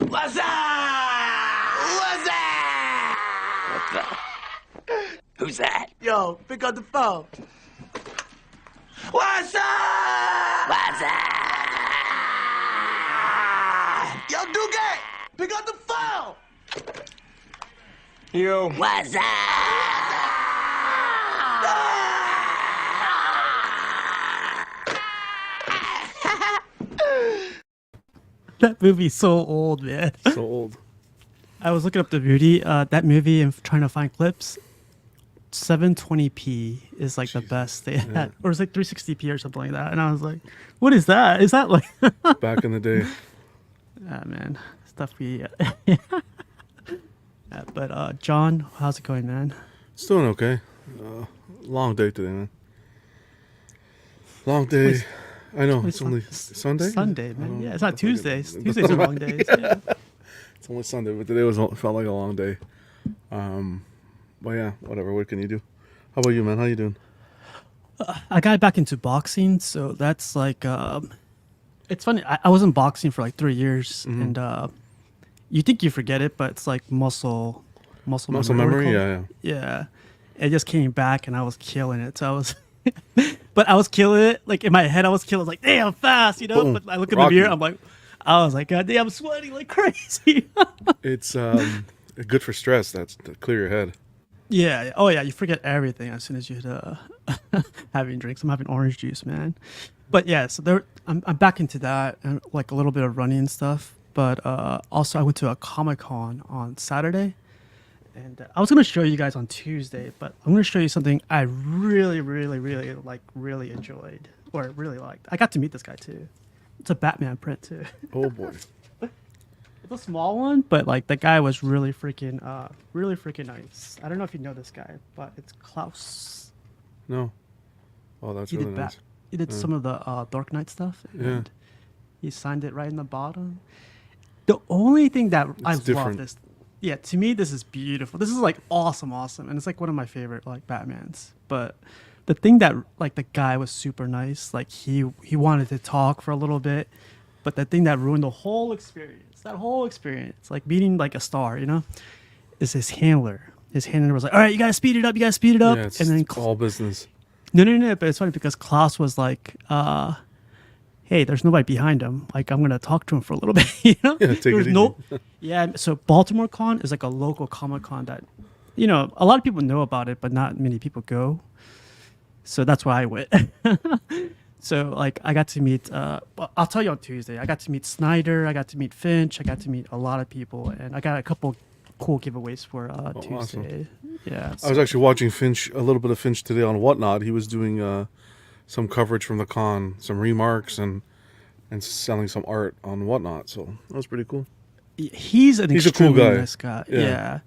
What's up? What's up? What the? Who's that? Yo, pick up the phone. What's up? What's up? Yo, Duque, pick up the phone. Yo. What's up? That movie's so old, man. So old. I was looking up the movie, that movie, and trying to find clips. 720p is like the best they had, or it's like 360p or something like that. And I was like, "What is that? Is that like?" Back in the day. Ah, man, stuff we. But John, how's it going, man? It's doing okay. Long day today, man. Long day. I know. It's only Sunday? Sunday, man. Yeah, it's not Tuesdays. Tuesdays are long days. Yeah. It's only Sunday, but today felt like a long day. But yeah, whatever. What can you do? How about you, man? How you doing? I got back into boxing, so that's like, it's funny. I was in boxing for like 3 years, and you think you forget it, but it's like muscle memory. Yeah. Yeah. It just came back, and I was killing it. So I was, but I was killing it. Like in my head, I was killing like, damn, fast, you know. Boom. But I look in Rocky. the mirror, I was like, God damn, I'm sweating like crazy. It's good for stress. That's to clear your head. Yeah. Oh, yeah. You forget everything as soon as you hit having drinks. I'm having orange juice, man. But yeah, so I'm back into that and like a little bit of running and stuff. But also, I went to a Comic-Con on Saturday, and I was gonna show you guys on Tuesday, but I'm gonna show you something I really, really, really really enjoyed or really liked. I got to meet this guy too. It's a Batman print too. Oh boy. It's a small one, but like the guy was really freaking nice. I don't know if you know this guy, but it's Klaus. No. Oh, that's He really did nice. He did some of the Dark Knight stuff, and Yeah. he signed it right in the bottom. The only thing that I love different. this, yeah, to me this is beautiful. This is like awesome, and it's like one of my favorite like Batmans. But the thing that like the guy was super nice, like he wanted to talk for a little bit, but the thing that ruined the whole experience, like meeting like a star, you know, is his handler. His handler was like, "All right, you gotta speed it up, Yeah, it's and then all business. No, but it's funny because Klaus was like, hey, there's nobody behind him. Like, I'm going to talk to him for a little bit, you know? Yeah, take it There's easy. Yeah, so Baltimore Con is like a local Comic-Con that, you know, a lot of people know about it, but not many people go. So that's why I went. So, like, I got to meet, I'll tell you on Tuesday, I got to meet Snyder, I got to meet Finch, I got to meet a lot of people, and I got a couple cool giveaways for Tuesday. awesome. Yeah. I was actually watching Finch, a little bit of Finch today on Whatnot. He was doing some coverage from the con, some remarks, and selling some art on Whatnot. So that was pretty cool. He's an He's a cool extremely guy. nice guy. Yeah. Yeah.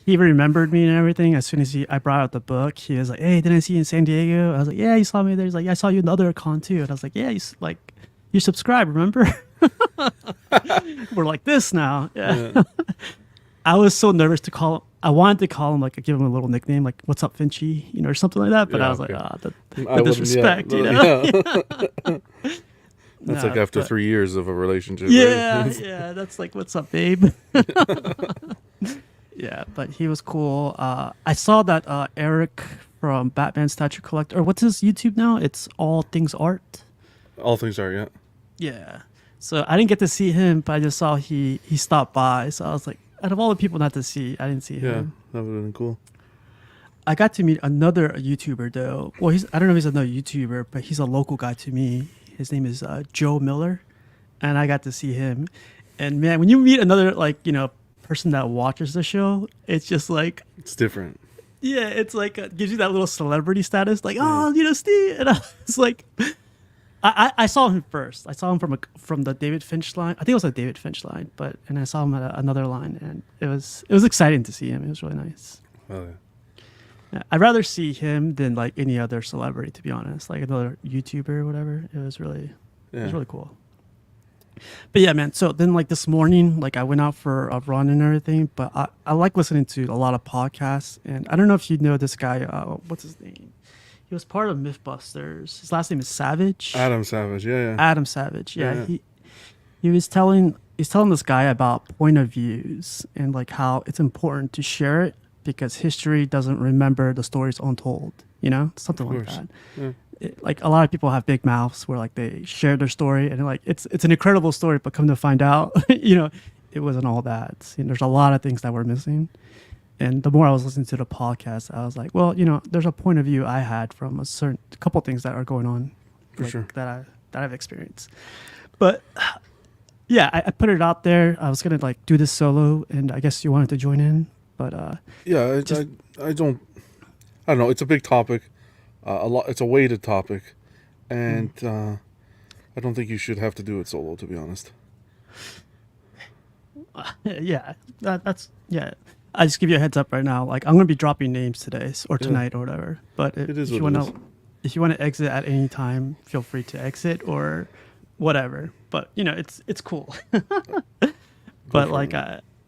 He remembered me and everything. As soon as I brought out the book, he was like, "Hey, didn't I see you in San Diego?" I was like, "Yeah, you saw me there." He's like, "Yeah, I saw you in the other con too." And I was like, "Yeah, you subscribe, remember?" We're like this now. Yeah. I was so nervous to call him. I wanted to call him, like, give him a little nickname, like, "What's up, Finchy?" You know, or something like that. But Yeah, I was okay. like, I the wouldn't- disrespect, yeah, you know? yeah. That's No, like after but- 3 years of a relationship. Yeah, right? yeah, that's like, "What's up, babe?" Yeah, but he was cool. I saw that Eric from Batman Statue Collector, or what's his YouTube now? It's All Things Art. All things are, yeah. Yeah. So I didn't get to see him, but I just saw he stopped by. So I was like, out of all the people not to see, I didn't see Yeah, him. that would have been cool. I got to meet another YouTuber though. Well, I don't know if he's another YouTuber, but he's a local guy to me. His name is Joe Miller, and I got to see him. And man, when you meet another person that watches the show, it's just like, It's different. yeah, it's like gives you that little celebrity status, like, "Oh, Steve." And I was like, I saw him first. I saw him from the David Finch line. I think it was a David Finch line, and I saw him at another line, and it was exciting to see him. It was really nice. Oh, yeah. Yeah, I'd rather see him than like any other celebrity, to be honest. Like another YouTuber or whatever. It was really cool. But yeah, man. So then, like this morning, like I went out for a run and everything. But I like listening to a lot of podcasts. And I don't know if you know this guy. What's his name? He was part of Mythbusters. His last name is Savage. Adam Savage, yeah. Adam Savage. Yeah. Yeah. he's telling this guy about point of views and like how it's important to share it because history doesn't remember the stories untold, something like that. Yeah. Like a lot of people have big mouths where like they share their story and like it's an incredible story, but come to find out, it wasn't all that. There's a lot of things that were missing. And the more I was listening to the podcast, I was like, well, there's a point of view I had from a couple things that are going on, For sure. that I've experienced. But yeah, I put it out there. I was gonna like do this solo, and I guess you wanted to join in, but Yeah, I don't know. It's a big topic. It's a weighted topic, and I don't think you should have to do it solo. To be honest. Yeah, that's yeah. I just give you a heads up right now. Like I'm gonna be dropping names today or tonight or whatever. But if you want to exit at any time, feel free to exit or whatever. But it's cool. But like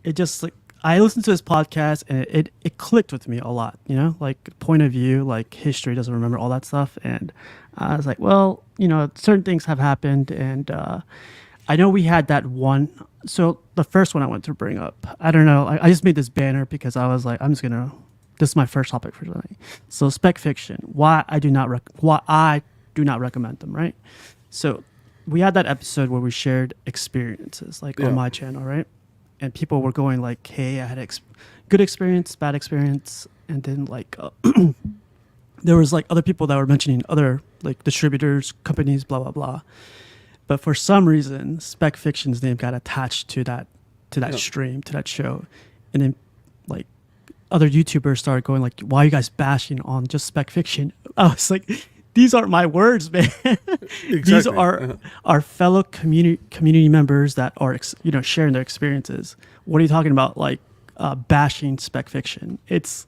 it just like I listened to this podcast and it clicked with me a lot. Like point of view, like history doesn't remember all that stuff, and I was like, well, certain things have happened, and I know we had that one. So the first one I want to bring up, I don't know. I just made this banner because I was like, this is my first topic for tonight. So SpecFiction, why I do not recommend them, right? So we had that episode where we shared experiences, like on my channel, right? And people were going like, hey, I had good experience, bad experience, and then like there was like other people that were mentioning other like distributors, companies, blah blah blah. But for some reason, SpecFiction's name got attached to that stream, to that show. And then like other YouTubers started going like, why are you guys bashing on just SpecFiction? I was like, these aren't my words, man. Exactly. These are our fellow community members that are sharing their experiences. What are you talking about? Like bashing SpecFiction? It's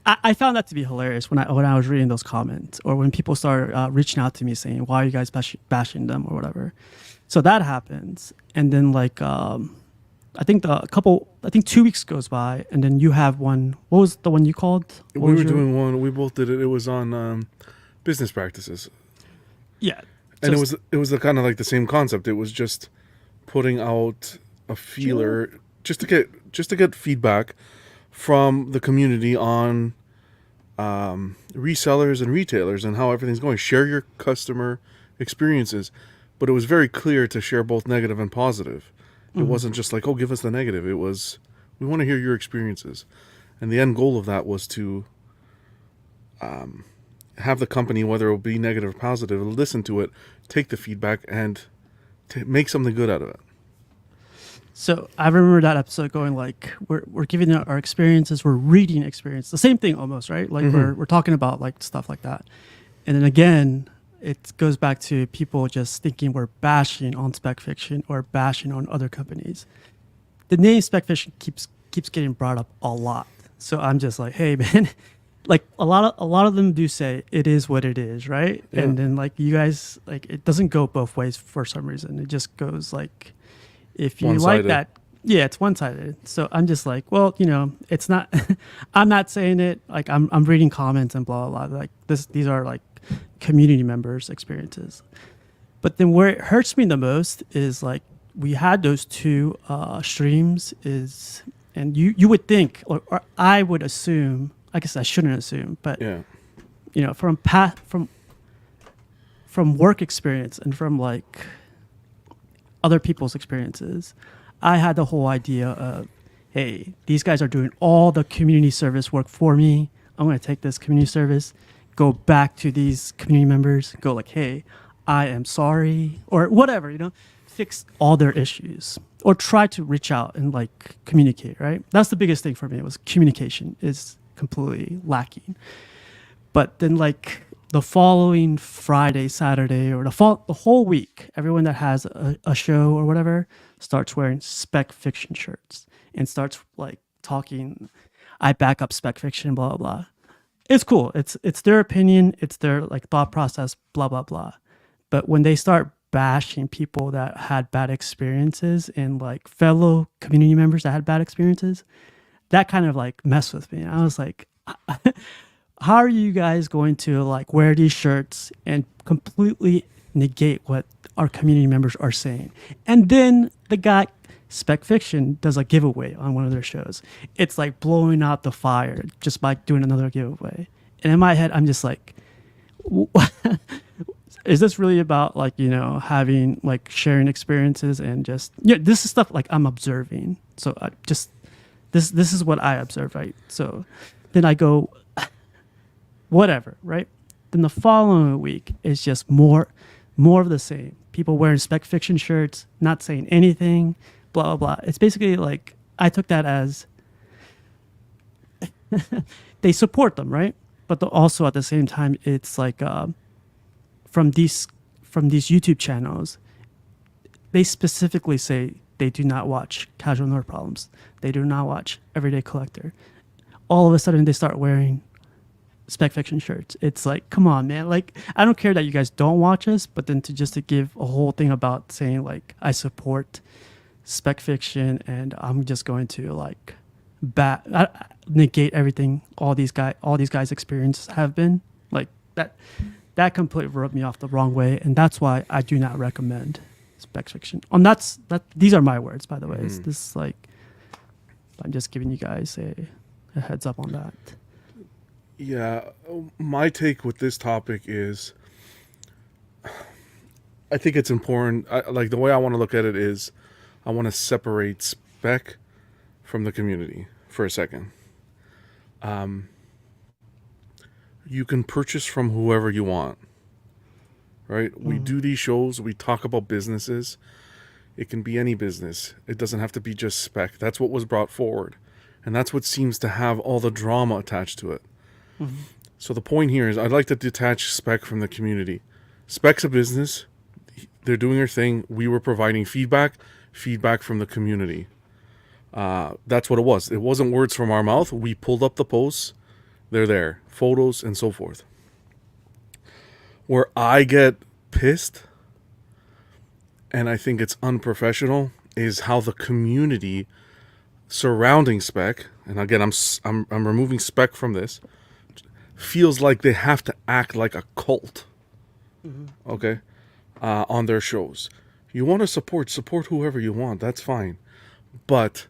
I found that to be hilarious when I was reading those comments, or when people started reaching out to me saying, why are you guys bashing them or whatever. So that happens, and then like I think 2 weeks goes by, and then you have one. What was the one you called? We were doing one. We both did it. It was on business practices. Yeah, and it was the kind of like the same concept. It was just putting out a feeler just to get feedback from the community on resellers and retailers and how everything's going. Share your customer experiences, but it was very clear to share both negative and positive. It wasn't just like, oh, give us the negative. It was, we want to hear your experiences. And the end goal of that was to have the company, whether it will be negative or positive, listen to it, take the feedback, and make something good out of it. So I remember that episode going like, we're giving our experiences, we're reading experience, the same thing almost, right? Like we're talking about like stuff like that. And then again, it goes back to people just thinking we're bashing on SpecFiction or bashing on other companies. The name SpecFiction keeps getting brought up a lot. So I'm just like, hey man, like a lot of them do say it is what it is, right? Yeah. And then like you guys, like it doesn't go both ways for some reason. It just goes like, if you one-sided. like that, yeah, it's one-sided. So I'm just like, well, it's not. I'm not saying it. Like I'm reading comments and blah blah blah. Like these are like community members' experiences. But then where it hurts me the most is like we had those two streams and you would think, or I would assume. I guess I shouldn't assume, but yeah, from work experience and from like other people's experiences, I had the whole idea of, hey, these guys are doing all the community service work for me. I'm going to take this community service, go back to these community members, go like, hey, I am sorry, or whatever, fix all their issues, or try to reach out and like communicate, right? That's the biggest thing for me, was communication is completely lacking. But then like the following Friday, Saturday, or the whole week, everyone that has a show or whatever starts wearing SpecFiction shirts and starts like talking, I back up SpecFiction, blah, blah, blah. It's cool. It's their opinion. It's their like thought process, blah, blah, blah. But when they start bashing people that had bad experiences and like fellow community members that had bad experiences, that kind of like messed with me. I was like, how are you guys going to like wear these shirts and completely negate what our community members are saying. And then the guy, SpecFiction, does a giveaway on one of their shows. It's like blowing out the fire just by doing another giveaway. And in my head, I'm just like, is this really about like, having like sharing experiences and just, this is stuff like I'm observing. So I just, this is what I observe, right? So then I go, whatever, right? Then the following week is just more of the same. People wearing SpecFiction shirts, not saying anything, blah, blah, blah. It's basically like, I took that as they support them, right? But also at the same time, it's like from these YouTube channels, they specifically say they do not watch Casual Nerd Problems. They do not watch Everyday Collector. All of a sudden, they start wearing SpecFiction shirts. It's like, come on, man. Like, I don't care that you guys don't watch us, but then to give a whole thing about saying like I support SpecFiction and I'm just going to like negate everything all these guys' experiences have been like that completely rubbed me off the wrong way, and that's why I do not recommend SpecFiction. These are my words, by the way. This is like, I'm just giving you guys a heads up on that. Yeah, my take with this topic is, I think it's important. Like the way I want to look at it is, I want to separate Spec from the community for a second. You can purchase from whoever you want, right? We do these shows. We talk about businesses. It can be any business. It doesn't have to be just Spec. That's what was brought forward, and that's what seems to have all the drama attached to it. So the point here is, I'd like to detach Spec from the community. Spec's a business. They're doing their thing. We were providing feedback from the community. That's what it was. It wasn't words from our mouth. We pulled up the posts. They're there. Photos and so forth. Where I get pissed, and I think it's unprofessional, is how the community surrounding Spec, and again, I'm removing Spec from this, feels like they have to act like a cult, okay, on their shows. You want to support whoever you want, that's fine. But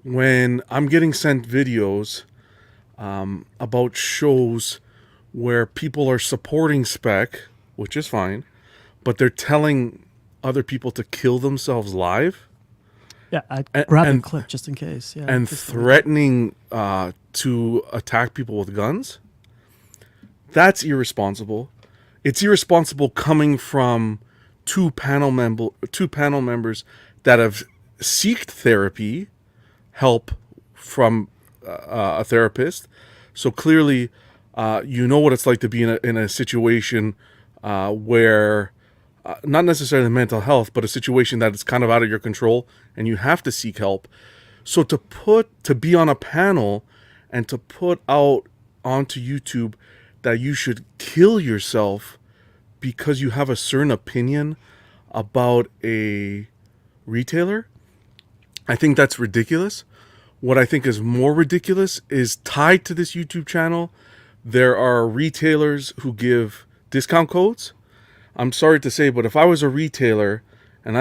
when I'm getting sent videos about shows where people are supporting Spec, which is fine, but they're telling other people to kill themselves live. Yeah, I grabbed a clip just in case. Yeah, and threatening to attack people with guns. That's irresponsible. It's irresponsible coming from two panel members that have sought therapy, help from a therapist. So clearly, you know what it's like to be in a situation where, not necessarily mental health, but a situation that is kind of out of your control and you have to seek help. So to be on a panel and to put out onto YouTube that you should kill yourself because you have a certain opinion about a retailer, I think that's ridiculous. What I think is more ridiculous is, tied to this YouTube channel, there are retailers who give discount codes. I'm sorry to say, but if I was a retailer, and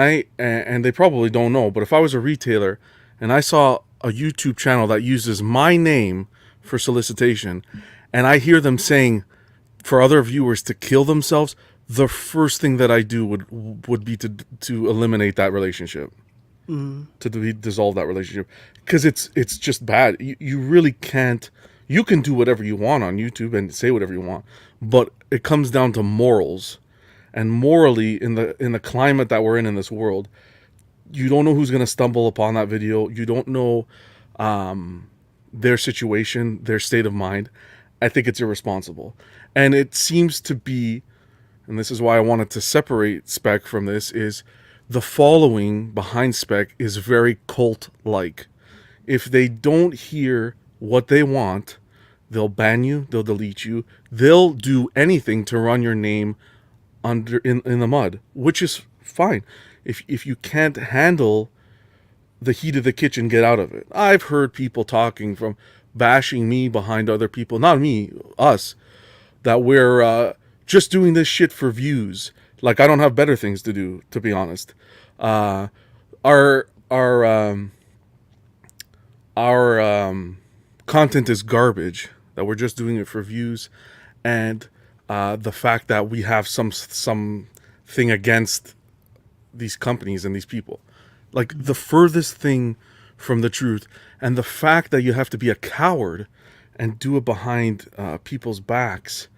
they probably don't know, but if I was a retailer and I saw a YouTube channel that uses my name for solicitation, and I hear them saying for other viewers to kill themselves, the first thing that I do would be to eliminate that relationship, to dissolve that relationship, because it's just bad. You really can't. You can do whatever you want on YouTube and say whatever you want, but it comes down to morals, and morally, in the climate that we're in this world, you don't know who's going to stumble upon that video. You don't know their situation, their state of mind. I think it's irresponsible. And it seems to be, and this is why I wanted to separate Spec from this, is the following behind Spec is very cult-like. If they don't hear what they want, they'll ban you, they'll delete you, they'll do anything to run your name in the mud, which is fine. If you can't handle the heat of the kitchen, get out of it. I've heard people talking from bashing me behind other people, not me, us, that we're just doing this shit for views, Like, I don't have better things to do, to be honest. Our content is garbage. That we're just doing it for views, and the fact that we have some thing against these companies and these people, like the furthest thing from the truth, and the fact that you have to be a coward and do it behind people's backs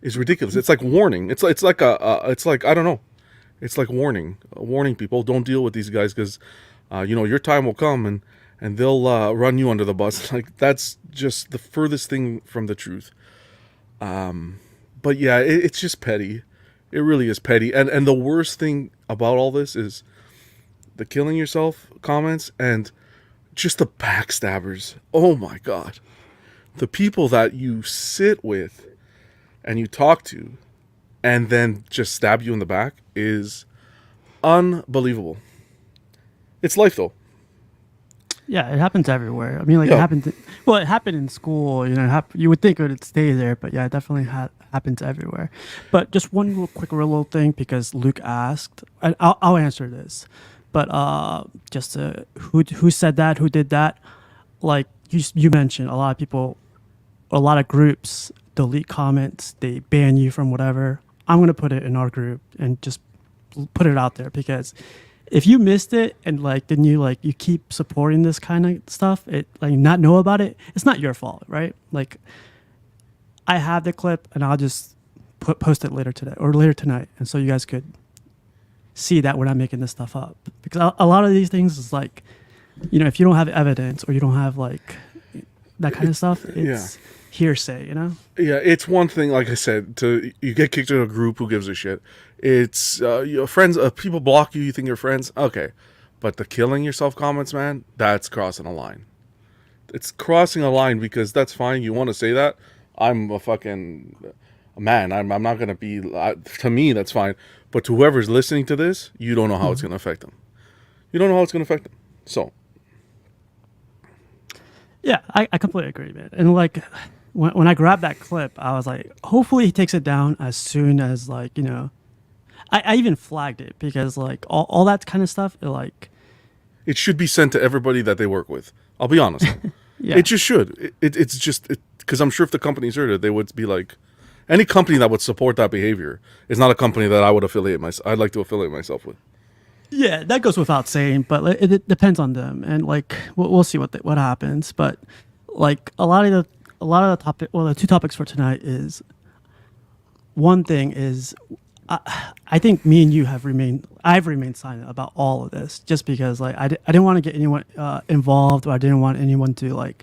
is ridiculous. It's like warning. It's like I don't know. It's like warning people, don't deal with these guys because your time will come and they'll run you under the bus. Like, that's just the furthest thing from the truth. But yeah, it's just petty. It really is petty. And the worst thing about all this is the killing yourself comments and just the backstabbers. Oh my God. The people that you sit with and you talk to and then just stab you in the back is unbelievable. It's life, though. Yeah, it happens everywhere. I mean, like, it happened. It happened in school. You would think it would stay there, but yeah, it definitely happens everywhere. But just one quick little thing, because Luke asked, and I'll answer this. But just who said that? Who did that? Like you mentioned, a lot of people, a lot of groups delete comments. They ban you from whatever. I'm gonna put it in our group and just put it out there, because if you missed it and then you keep supporting this kind of stuff, not know about it, it's not your fault, right? Like, I have the clip and I'll just post it later today or later tonight, and so you guys could see that we're not making this stuff up, because a lot of these things is if you don't have evidence or you don't have that kind of stuff, it's hearsay, Yeah, it's one thing, like I said, you get kicked in a group, who gives a shit? It's your friends, people block you, you think you're friends, okay. But the killing yourself comments, man, that's crossing a line. It's crossing a line, because that's fine, you want to say that. I'm a fucking man, I'm not going to be, to me, that's fine. But to whoever's listening to this, you don't know how it's going to affect them. You don't know how it's going to affect them. So. Yeah, I completely agree, man. And when I grabbed that clip, I was like, hopefully he takes it down as soon as I even flagged it, because all that kind of stuff, it should be sent to everybody that they work with. I'll be honest. Yeah. It just should. It's just, because I'm sure if the companies heard it, they would be like, any company that would support that behavior is not a company that I would I'd like to affiliate myself with. Yeah, that goes without saying, but it depends on them, and we'll see what what happens. But a lot of the topic, the two topics for tonight is, one thing is, I think me and you I've remained silent about all of this, just because I didn't want to get anyone involved, or I didn't want anyone to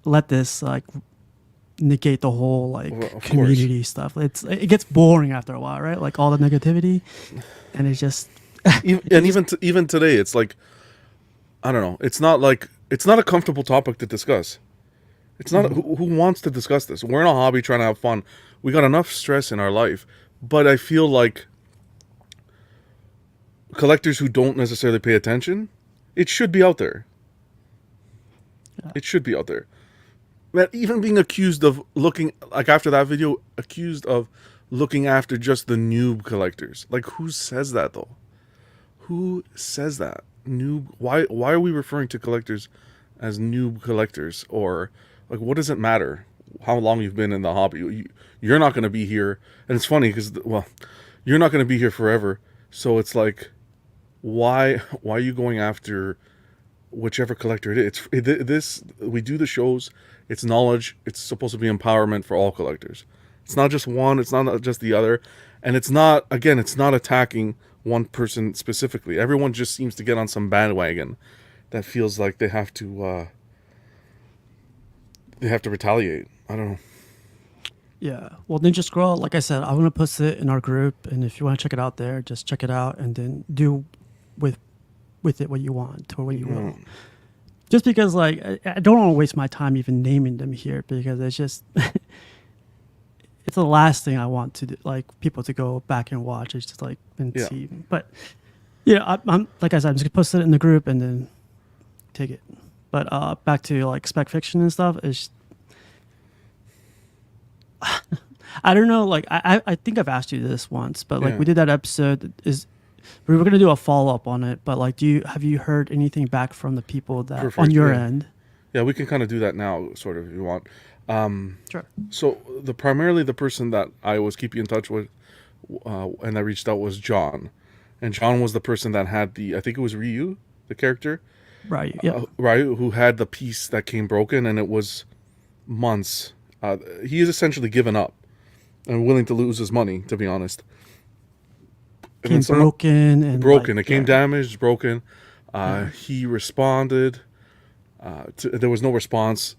let this negate the whole community stuff. It gets boring after a while, right? All the negativity, and it's just even today, it's I don't know. It's not a comfortable topic to discuss. It's not. Who wants to discuss this? We're in a hobby trying to have fun. We got enough stress in our life, but I feel like collectors who don't necessarily pay attention, it should be out there. Yeah. It should be out there. That even being accused of looking, after that video, accused of looking after just the noob collectors. Who says that, though? Who says that? Noob? Why are we referring to collectors as noob collectors? Or, what does it matter how long you've been in the hobby? You're not going to be here. And it's funny because, you're not going to be here forever. So it's why are you going after whichever collector it is? We do the shows. It's knowledge. It's supposed to be empowerment for all collectors. It's not just one. It's not just the other. And it's not attacking one person specifically. Everyone just seems to get on some bandwagon that feels like they have to retaliate. I don't know. Yeah. Well, Ninja Scroll, like I said, I'm going to post it in our group. And if you want to check it out there, just check it out and then do with it what you want or what you will. Just because, I don't want to waste my time even naming them here, because it's just, it's the last thing I want to do, people to go back and watch. It's just and see. But I'm like I said, I'm just gonna post it in the group and then take it. But back to SpecFiction and stuff is, I don't know. Like I think I've asked you this once, but like Yeah. we did that episode. We were gonna do a follow up on it, but like, have you heard anything back from the people that Perfect, on your yeah. end? Yeah, we can kind of do that now, sort of, if you want. Sure. So primarily the person that I was keeping in touch with, and that reached out was John, and John was the person that had I think it was Ryu, the character, Right. Yeah. Ryu, who had the piece that came broken, and it was months. He is essentially given up and willing to lose his money, to be honest. And Came then broken and broken. like, It came yeah. damaged, broken. He responded. There was no response,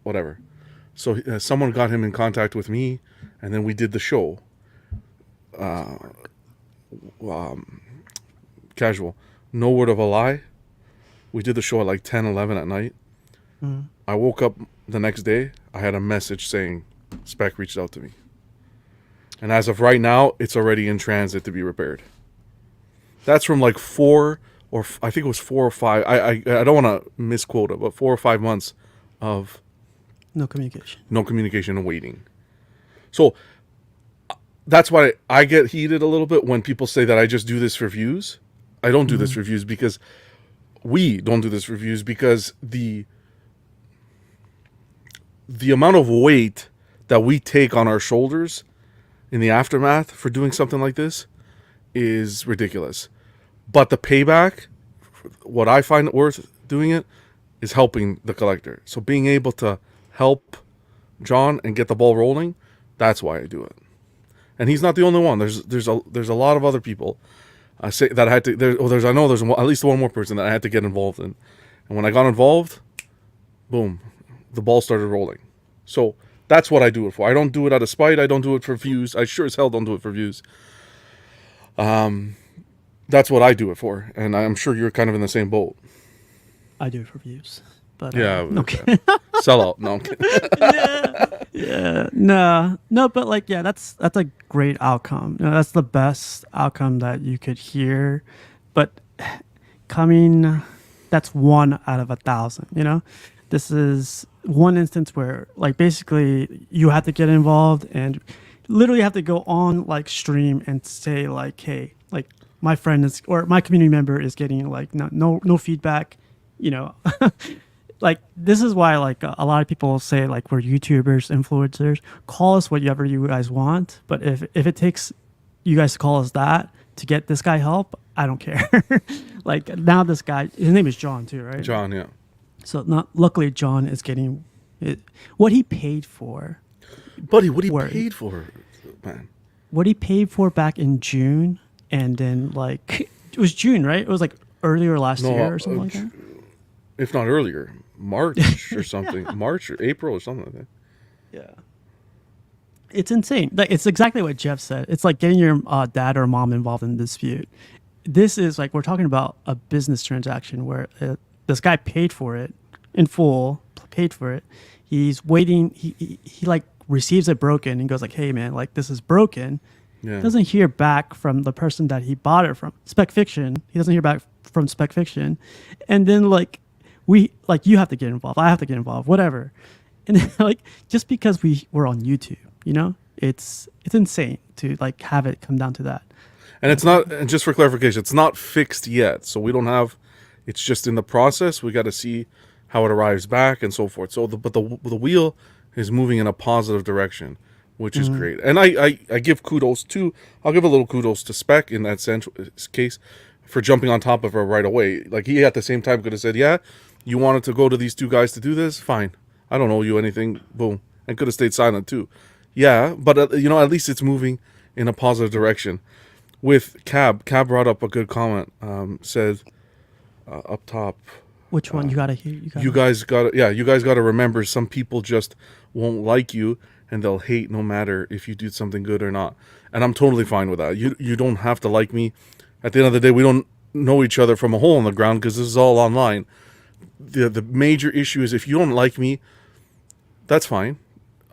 whatever. So someone got him in contact with me, and then we did the show. Casual. No word of a lie. We did the show at like 10, 11 at night. I woke up the next day. I had a message saying Spec reached out to me. And as of right now, it's already in transit to be repaired. That's from like I think it was 4 or 5. I don't want to misquote it, but 4 or 5 months of No communication. no communication and waiting. So that's why I get heated a little bit when people say that I just do this for views. I don't do this for views because we don't do this for views because the amount of weight that we take on our shoulders in the aftermath for doing something like this is ridiculous. But the payback, what I find worth doing it, is helping the collector. So being able to help John and get the ball rolling, that's why I do it. And he's not the only one. There's a lot of other people. I say that I had to. There's at least one more person that I had to get involved in. And when I got involved, boom, the ball started rolling. So that's what I do it for. I don't do it out of spite. I don't do it for views. I sure as hell don't do it for views. That's what I do it for, and I'm sure you're kind of in the same boat. I do it for views, but Yeah, okay. Sell out. No, I'm kidding. Yeah, no, but like, yeah, that's a great outcome. You know, that's the best outcome that you could hear, but that's 1 out of 1,000. You know, this is one instance where, like, basically you have to get involved and literally have to go on like stream and say like, hey, like my friend is or my community member is getting like no feedback. You know. Like, this is why, like, a lot of people say, like, we're YouTubers, influencers. Call us whatever you guys want. But if it takes you guys to call us that to get this guy help, I don't care. Like, now this guy, his name is John, too, right? John, yeah. So, luckily, John is getting what he paid for. Buddy, what he paid for, man? What he paid for back in June. And then, like, it was June, right? It was, like, earlier last year or something like that. If not earlier. March or something. March or April or something like that. Yeah. It's insane. Like, it's exactly what Jeff said. It's like getting your dad or mom involved in a dispute. This is like, we're talking about a business transaction where this guy paid for it in full, paid for it. He's waiting. He like receives it broken and goes like, hey man, like this is broken. Yeah. Doesn't hear back from the person that he bought it from. SpecFiction. He doesn't hear back from SpecFiction. And then you have to get involved. I have to get involved, whatever. And then, like, just because we're on YouTube, you know, it's insane to like have it come down to that. And it's not, and just for clarification, it's not fixed yet. So we don't have, it's just in the process. We got to see how it arrives back and so forth. So, but the wheel is moving in a positive direction, which is great. And I give kudos to, I'll give a little kudos to Spec in that case for jumping on top of her right away. Like, he at the same time could have said, yeah, you wanted to go to these two guys to do this? Fine. I don't owe you anything. Boom. And could have stayed silent too. Yeah, but at least it's moving in a positive direction. With Cab brought up a good comment. Said up top. Which one? You gotta hear. You guys gotta remember, some people just won't like you and they'll hate no matter if you do something good or not. And I'm totally fine with that. You don't have to like me. At the end of the day, we don't know each other from a hole in the ground because this is all online. The major issue is if you don't like me, that's fine.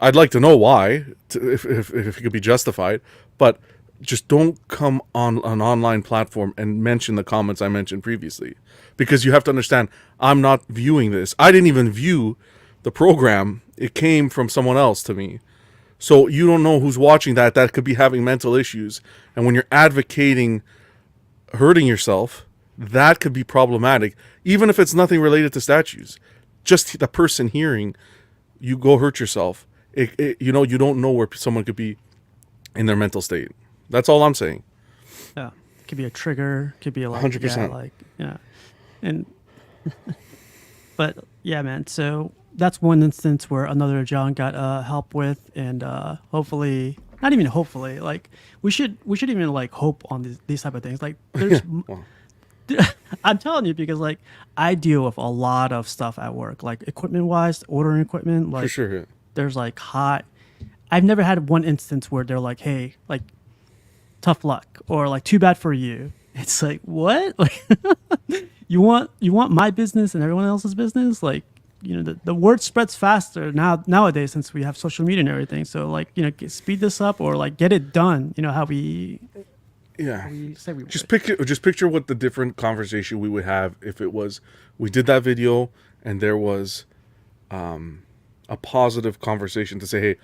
I'd like to know why, if it could be justified, but just don't come on an online platform and mention the comments I mentioned previously, because you have to understand, I'm not viewing this. I didn't even view the program. It came from someone else to me. So you don't know who's watching that could be having mental issues. And when you're advocating hurting yourself, that could be problematic, even if it's nothing related to statues. Just the person hearing you go hurt yourself, you don't know where someone could be in their mental state. That's all I'm saying. Yeah, could be a trigger. Could be like 100%. yeah, like yeah, and but yeah, man. So that's one instance where another John got help with, and hopefully, not even hopefully, like we should even like hope on these type of things. Like there's, Well, I'm telling you because like I deal with a lot of stuff at work, like equipment wise, ordering equipment. Like for sure. Yeah. there's like I've never had one instance where they're like, hey, like tough luck or like too bad for you. It's like what? Like you want my business and everyone else's business? Like the word spreads faster nowadays since we have social media and everything. So like speed this up or like get it done. How we say we Just would. picture what the different conversation we would have if it was we did that video and there was a positive conversation to say, hey,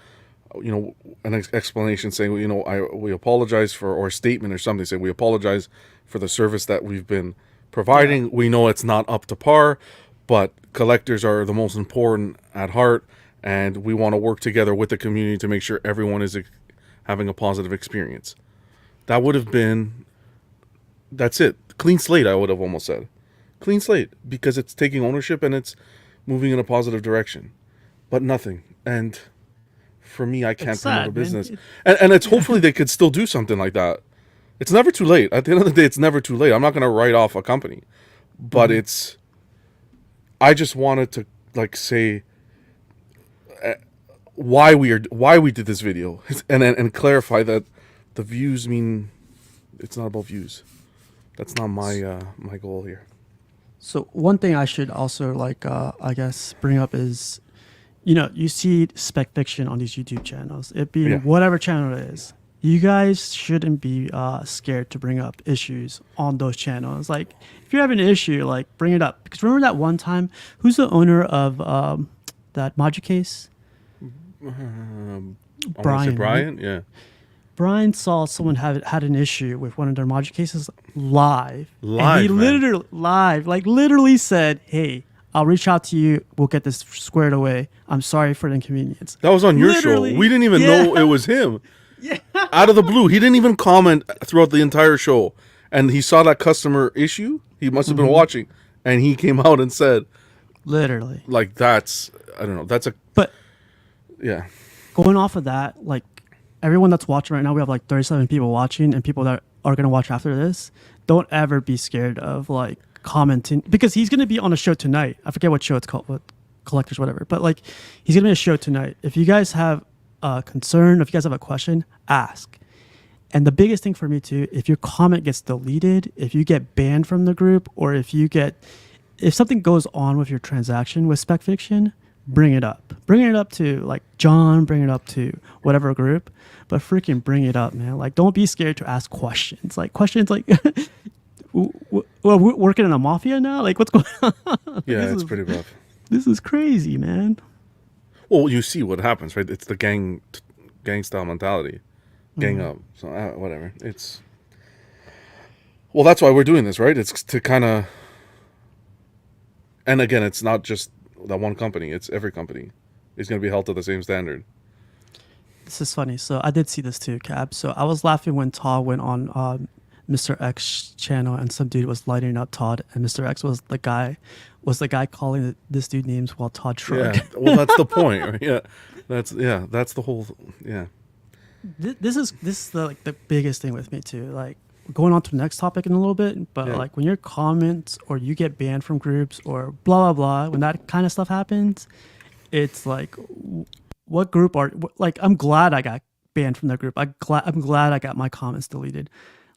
an explanation saying, we apologize for, or a statement or something saying we apologize for the service that we've been providing. Yeah. We know it's not up to par, but collectors are the most important at heart, and we want to work together with the community to make sure everyone is having a positive experience. That would have been, that's it. Clean slate, I would have almost said. Clean slate, because it's taking ownership and it's moving in a positive direction. But nothing. And for me, I can't promote a business. And it's hopefully they could still do something like that. It's never too late. At the end of the day, it's never too late. I'm not going to write off a company. But I just wanted to like say why we did this video and clarify that the views mean it's not about views. That's not my my goal here. So one thing I should also like I guess bring up is you see SpecFiction on these YouTube channels, it being whatever channel it is. You guys shouldn't be scared to bring up issues on those channels. Like, if you have an issue, like, bring it up. Because remember that one time, who's the owner of that Module case? Brian. Brian, yeah. Brian saw someone had an issue with one of their Module cases live. And he literally said, hey, I'll reach out to you. We'll get this squared away. I'm sorry for the inconvenience. That was on your show. We didn't even know it was him. Yeah. Out of the blue. He didn't even comment throughout the entire show. And he saw that customer issue. He must have been watching. And he came out and said. Literally. Like, that's, I don't know. But. Yeah. Going off of that, like, everyone that's watching right now, we have like 37 people watching and people that are going to watch after this. Don't ever be scared of, like, commenting. Because he's going to be on a show tonight. I forget what show it's called. Collectors, whatever. But, like, he's going to be on a show tonight. If you guys have a concern, if you guys have a question, ask. And the biggest thing for me too, if your comment gets deleted, if you get banned from the group, or if something goes on with your transaction with SpecFiction, bring it up. Bring it up to like John, bring it up to whatever group, but freaking bring it up, man. Like, don't be scared to ask questions. Like questions like, well, we're working in a mafia now? Like, what's going on? Yeah, it's pretty rough. This is crazy, man. Well, you see what happens, right? It's the gang style mentality. Gang up. So, whatever. Well, that's why we're doing this, right? It's to kind of... And again, it's not just that one company. It's every company is going to be held to the same standard. This is funny. So I did see this too, Cab. So I was laughing when Todd went on Mr. X channel and some dude was lighting up Todd, and Mr. X was the guy calling this dude names while Todd shrugged. Yeah, well, that's the point, right? Yeah, that's the whole, yeah. This is the biggest thing with me too. Like, going on to the next topic in a little bit, but like when your comments or you get banned from groups or blah blah blah, when that kind of stuff happens, it's like, what group like? I'm glad I got banned from the group. I'm glad I got my comments deleted.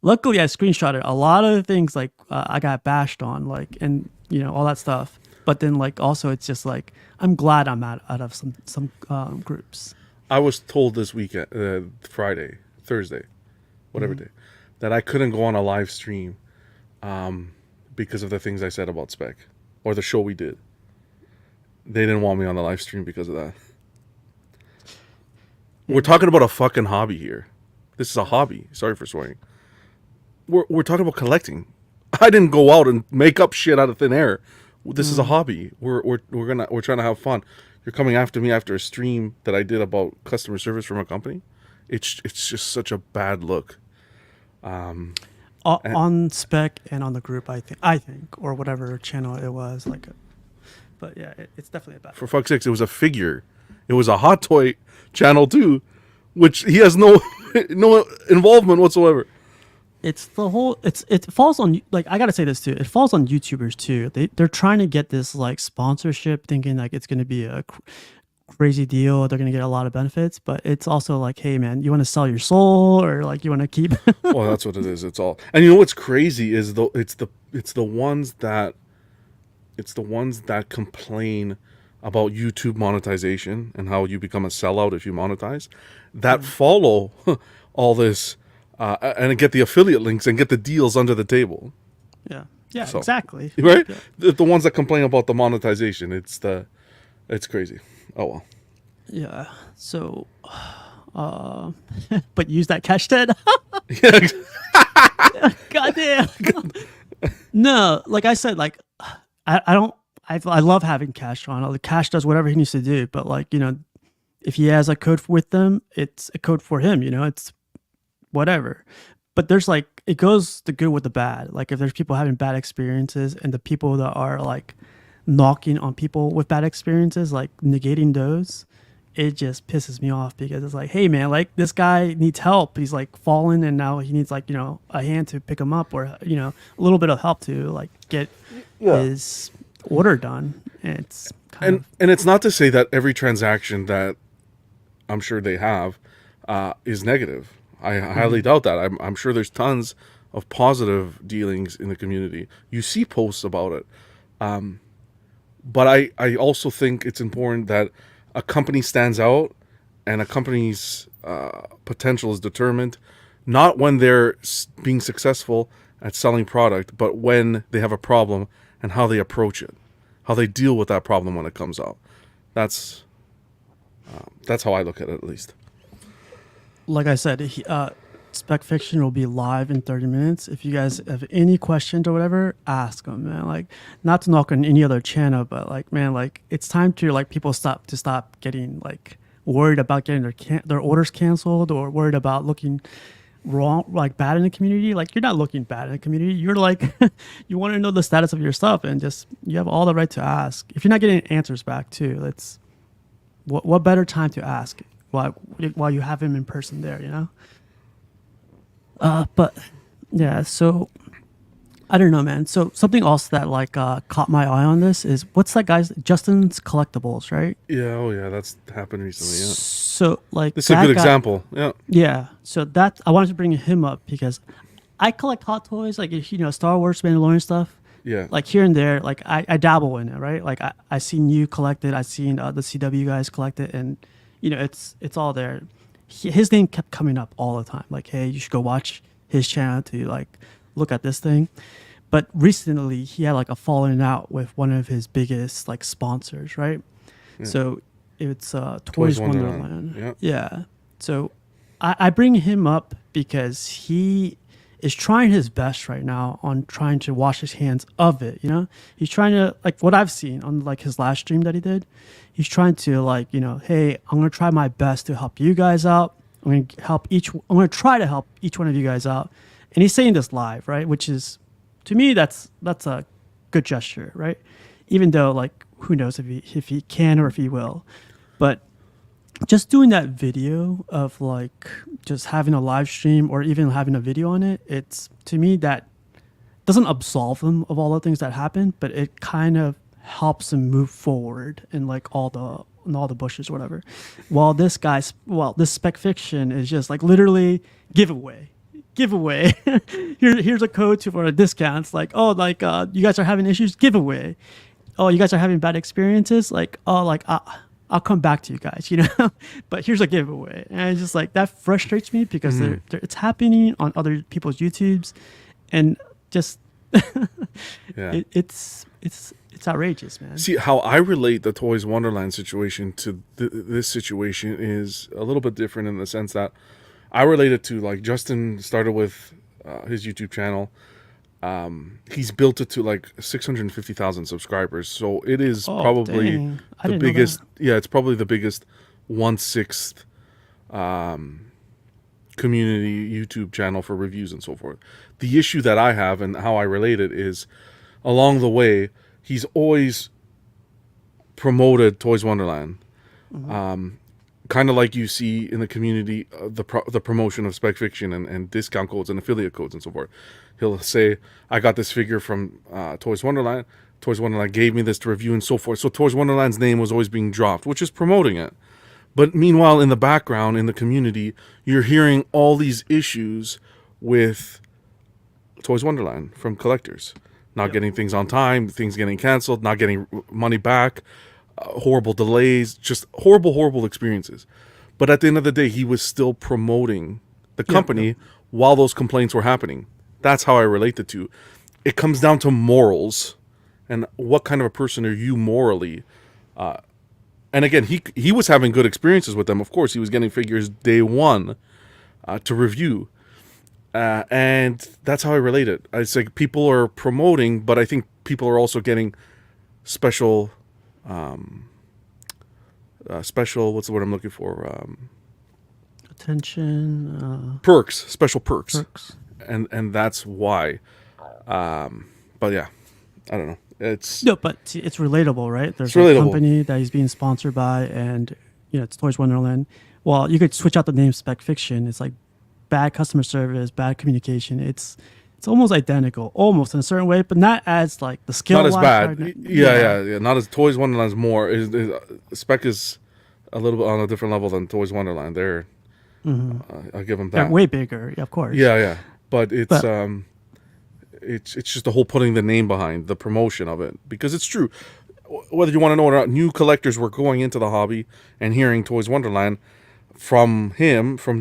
Luckily, I screenshotted a lot of the things like I got bashed on, like, and all that stuff. But then like also it's just like I'm glad I'm out of some groups. I was told this weekend, Thursday, whatever day, that I couldn't go on a live stream because of the things I said about Spec or the show we did. They didn't want me on the live stream because of that. We're talking about a fucking hobby here. This is a hobby. Sorry for swearing. We're talking about collecting. I didn't go out and make up shit out of thin air. This is a hobby. We're trying to have fun. You're coming after me after a stream that I did about customer service from a company. It's just such a bad look. On Spec and on the group, I think, or whatever channel it was, like, but yeah, it's definitely a bad. For fuck's sakes, it was a figure. It was a hot toy channel too, which he has no involvement whatsoever. It's the whole. It falls on, like, I gotta say this too. It falls on YouTubers too. They're trying to get this like sponsorship, thinking like it's gonna be a crazy deal. They're gonna get a lot of benefits, but it's also like, hey man, you want to sell your soul, or like you want to keep. Well, that's what it is. It's all. And you know what's crazy is it's the ones that complain about YouTube monetization and how you become a sellout if you monetize, that follow all this. And get the affiliate links and get the deals under the table. Yeah, So, exactly. Right? Yeah. The ones that complain about the monetization, it's crazy. Oh well. Yeah. So, but use that cash instead. Yeah. Goddamn. No, like I said, like I love having Cash on. The Cash does whatever he needs to do, but like, you know, if he has a code with them, it's a code for him. You know, it's whatever. But there's like, it goes the good with the bad. Like if there's people having bad experiences and the people that are like knocking on people with bad experiences, like negating those, it just pisses me off, because it's like, hey man, like this guy needs help. He's like fallen and now he needs like, you know, a hand to pick him up, or, you know, a little bit of help to like get his order done. And it's kind and it's not to say that every transaction that I'm sure they have is negative. I highly doubt that. I'm sure there's tons of positive dealings in the community. You see posts about it. But I also think it's important that a company stands out and a company's potential is determined not when they're being successful at selling product, but when they have a problem and how they approach it, how they deal with that problem when it comes out. That's how I look at it, at least. like I said, SpecFiction will be live in 30 minutes. If you guys have any questions or whatever, ask them, man. Like, not to knock on any other channel, but like, man, like it's time to like people stop getting like worried about getting their orders canceled, or worried about looking wrong, like bad in the community. Like, you're not looking bad in the community. You're like, you want to know the status of your stuff, and just, you have all the right to ask. If you're not getting answers back too, that's what better time to ask while you have him in person there, you know? But yeah, so I don't know, man. So something else that like caught my eye on this is, what's that guy's, Justin's Collectibles, right? Yeah, oh yeah, that's happened recently. Yeah, So like, this is a good example. Yeah, yeah. So that, I wanted to bring him up because I collect hot toys, like, you know, Star Wars, Mandalorian stuff. yeah. Like here and there, like I dabble in it, right? Like I seen you collect it, I seen the CW guys collect it, and you know, it's all there. His name kept coming up all the time. Like, hey, you should go watch his channel to like look at this thing. But recently, he had like a falling out with one of his biggest like sponsors, right? Yeah. So it's Toys Wonderland. Wonderland. Yeah. Yeah. So I bring him up because he is trying his best right now on trying to wash his hands of it. You know, he's trying to, like what I've seen on like his last stream that he did, he's trying to like, you know, hey, I'm going to try my best to help you guys out. I'm going to try to help each one of you guys out. And he's saying this live, right? Which is, to me, that's a good gesture, right? Even though, like, who knows if he can or if he will. But just doing that video of like just having a live stream or even having a video on it, it's, to me, that doesn't absolve him of all the things that happened, but it kind of helps him move forward in like all the bushes or whatever. While this SpecFiction is just like literally giveaway. Here's a code for a discount. It's like, oh, like you guys are having issues, giveaway. Oh, you guys are having bad experiences, like, oh, like I'll come back to you guys, you know. But here's a giveaway, and it's just like that frustrates me because it's happening on other people's YouTubes, and just Yeah. it's it's outrageous, man. See, how I relate the Toys Wonderland situation to this situation is a little bit different in the sense that I relate it to, like, Justin started with his YouTube channel. He's built it to like 650,000 subscribers, so it is probably dang. I the didn't know biggest. that. Yeah, it's probably the biggest 1/6 community YouTube channel for reviews and so forth. The issue that I have and how I relate it is, along the way, he's always promoted Toys Wonderland. Kind of like you see in the community, the promotion of SpecFiction and discount codes and affiliate codes and so forth. He'll say, I got this figure from Toys Wonderland. Toys Wonderland gave me this to review and so forth. So Toys Wonderland's name was always being dropped, which is promoting it. But meanwhile, in the background, in the community, you're hearing all these issues with Toys Wonderland from collectors. Not getting things on time, things getting canceled, not getting money back, horrible delays, just horrible experiences. But at the end of the day, he was still promoting the company while those complaints were happening. That's how I relate the two. It comes down to morals and what kind of a person are you morally. And again, he was having good experiences with them. Of course, he was getting figures day one to review. And that's how I relate it. It's like people are promoting, but I think people are also getting special, what's the word I'm looking for? Attention. Perks, special perks. Perks. And that's why. But yeah, I don't know. It's No, but see, it's relatable, right? There's a relatable. company that he's being sponsored by, and it's Toys Wonderland. Well, you could switch out the name SpecFiction. It's like bad customer service, bad communication. It's almost identical, almost in a certain way, but not as like the skill. not as bad. Right? Yeah. Not as Toys Wonderland's more. Spec is a little bit on a different level than Toys Wonderland. They're I'll give them that. They're way bigger, of course. Yeah. But it's just the whole putting the name behind the promotion of it, because it's true. Whether you want to know it or not, new collectors were going into the hobby and hearing Toys Wonderland from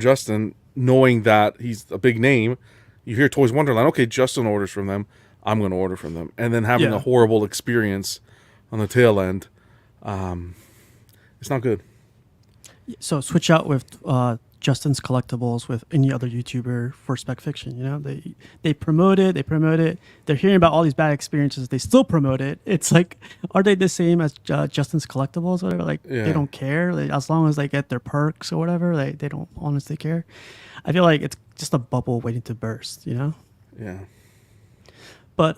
Justin, knowing that he's a big name. You hear Toys Wonderland, okay, Justin orders from them, I'm going to order from them. And then having a horrible experience on the tail end, it's not good. So switch out with Justin's Collectibles with any other YouTuber for SpecFiction. They promote it. They're hearing about all these bad experiences. They still promote it. It's like, are they the same as Justin's Collectibles? Whatever. Like they don't care. As long as they get their perks or whatever, they don't honestly care. I feel like it's just a bubble waiting to burst. Yeah. But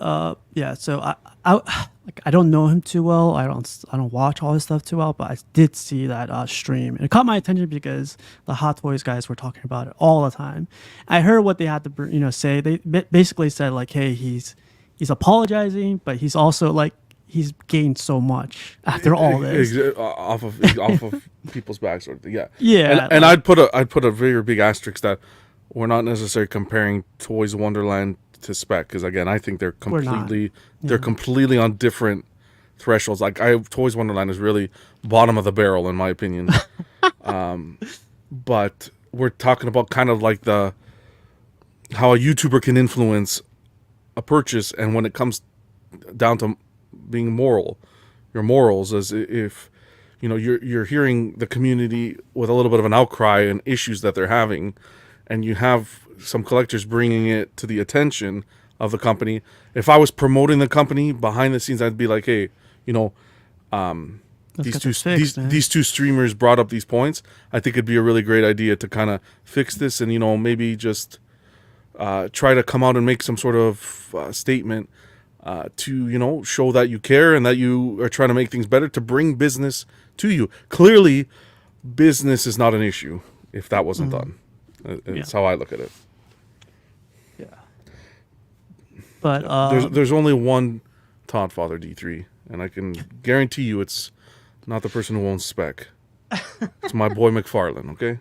so I don't know him too well. I don't watch all his stuff too well. But I did see that stream, and it caught my attention because the Hot Toys guys were talking about it all the time. I heard what they had to say. They basically said like, hey, he's apologizing, but he's also like he's gained so much after all this off of people's backs. Yeah. And I'd put a very big asterisk that we're not necessarily comparing Toys Wonderland to Spec, because again, I think they're completely on different thresholds. Like Toys Wonderland is really bottom of the barrel in my opinion. But we're talking about kind of like how a YouTuber can influence a purchase, and when it comes down to being moral, your morals, as if you're hearing the community with a little bit of an outcry and issues that they're having, and you have some collectors bringing it to the attention of the company. If I was promoting the company behind the scenes, I'd be like, hey, these two streamers brought up these points. I think it'd be a really great idea to kind of fix this, and maybe just try to come out and make some sort of statement to show that you care and that you are trying to make things better, to bring business to you. Clearly, business is not an issue if that wasn't done. It's how I look at it. Yeah. But there's only one Todd Father D3, and I can guarantee you it's not the person who owns Spec. It's my boy McFarlane. Okay.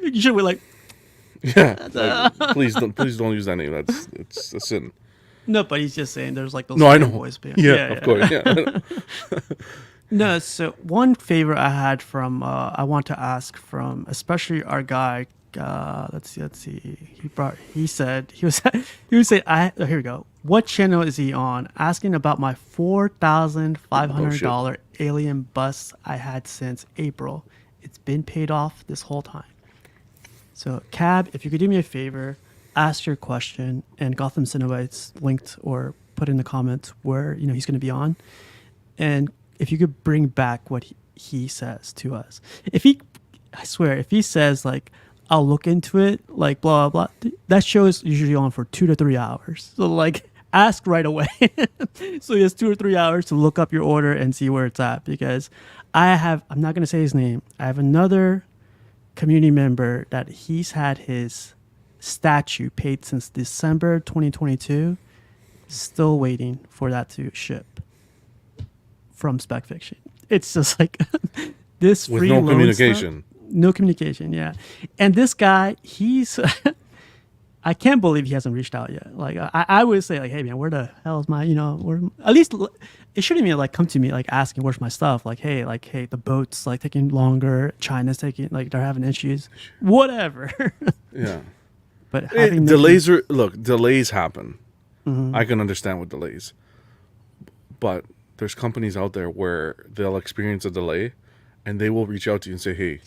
You should be like. Yeah. Please don't use that name. It's a sin. No, but he's just saying there's like those. No, I know. Boys band. Yeah, of course. Yeah. No, so one favor I had from I want to ask from especially our guy. Let's see. He said here we go. What channel is he on? Asking about my $4,500 alien bus I had since April. It's been paid off this whole time. So, Cab, if you could do me a favor, ask your question, and Gotham Cenobites linked or put in the comments where he's going to be on, and if you could bring back what he says to us. I swear, if he says like, I'll look into it, like blah blah blah, that show is usually on for 2 to 3 hours. So like, ask right away. So he has 2 or 3 hours to look up your order and see where it's at, because I'm not gonna say his name. I have another community member that he's had his statue paid since December 2022, still waiting for that to ship from SpecFiction. It's just like this With free no loan communication. stuff. No communication, yeah. And this guy, he's I can't believe he hasn't reached out yet. Like I would say like, hey man, where the hell is my, at least it shouldn't even like come to me like asking where's my stuff. Like, hey, the boat's like taking longer. China's taking, like, they're having issues. Whatever. Yeah. But having delays happen. Mm-hmm. I can understand with delays. But there's companies out there where they'll experience a delay and they will reach out to you and say, hey,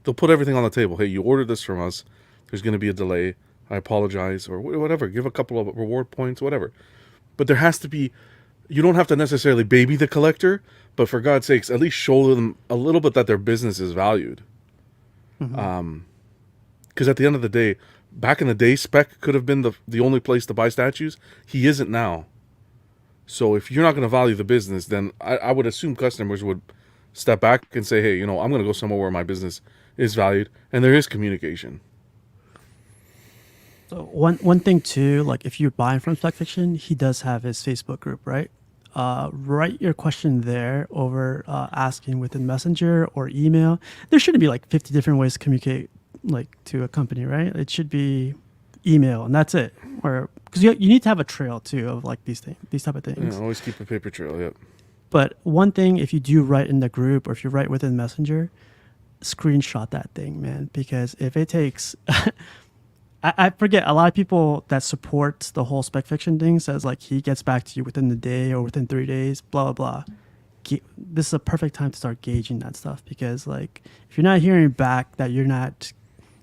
they'll put everything on the table. Hey, you ordered this from us. There's going to be a delay. I apologize, or whatever. Give a couple of reward points, whatever. But there has to be, you don't have to necessarily baby the collector, but for God's sakes, at least show them a little bit that their business is valued. Mm-hmm. Because at the end of the day, back in the day, Spec could have been the only place to buy statues. He isn't now. So if you're not going to value the business, then I would assume customers would step back and say, hey, I'm going to go somewhere where my business is valued and there is communication. So one thing too, like if you're buying from SpecFiction, he does have his Facebook group, right? Write your question there over asking within Messenger or email. There shouldn't be like 50 different ways to communicate like to a company, right? It should be email and that's it. Or because you need to have a trail too of like these type of things. Yeah, always keep a paper trail. Yep. But one thing, if you do write in the group or if you write within Messenger, screenshot that thing, man. Because if it takes, I forget, a lot of people that support the whole SpecFiction thing says like he gets back to you within the day or within 3 days, blah, blah, blah. This is a perfect time to start gauging that stuff, because like if you're not hearing back if you're not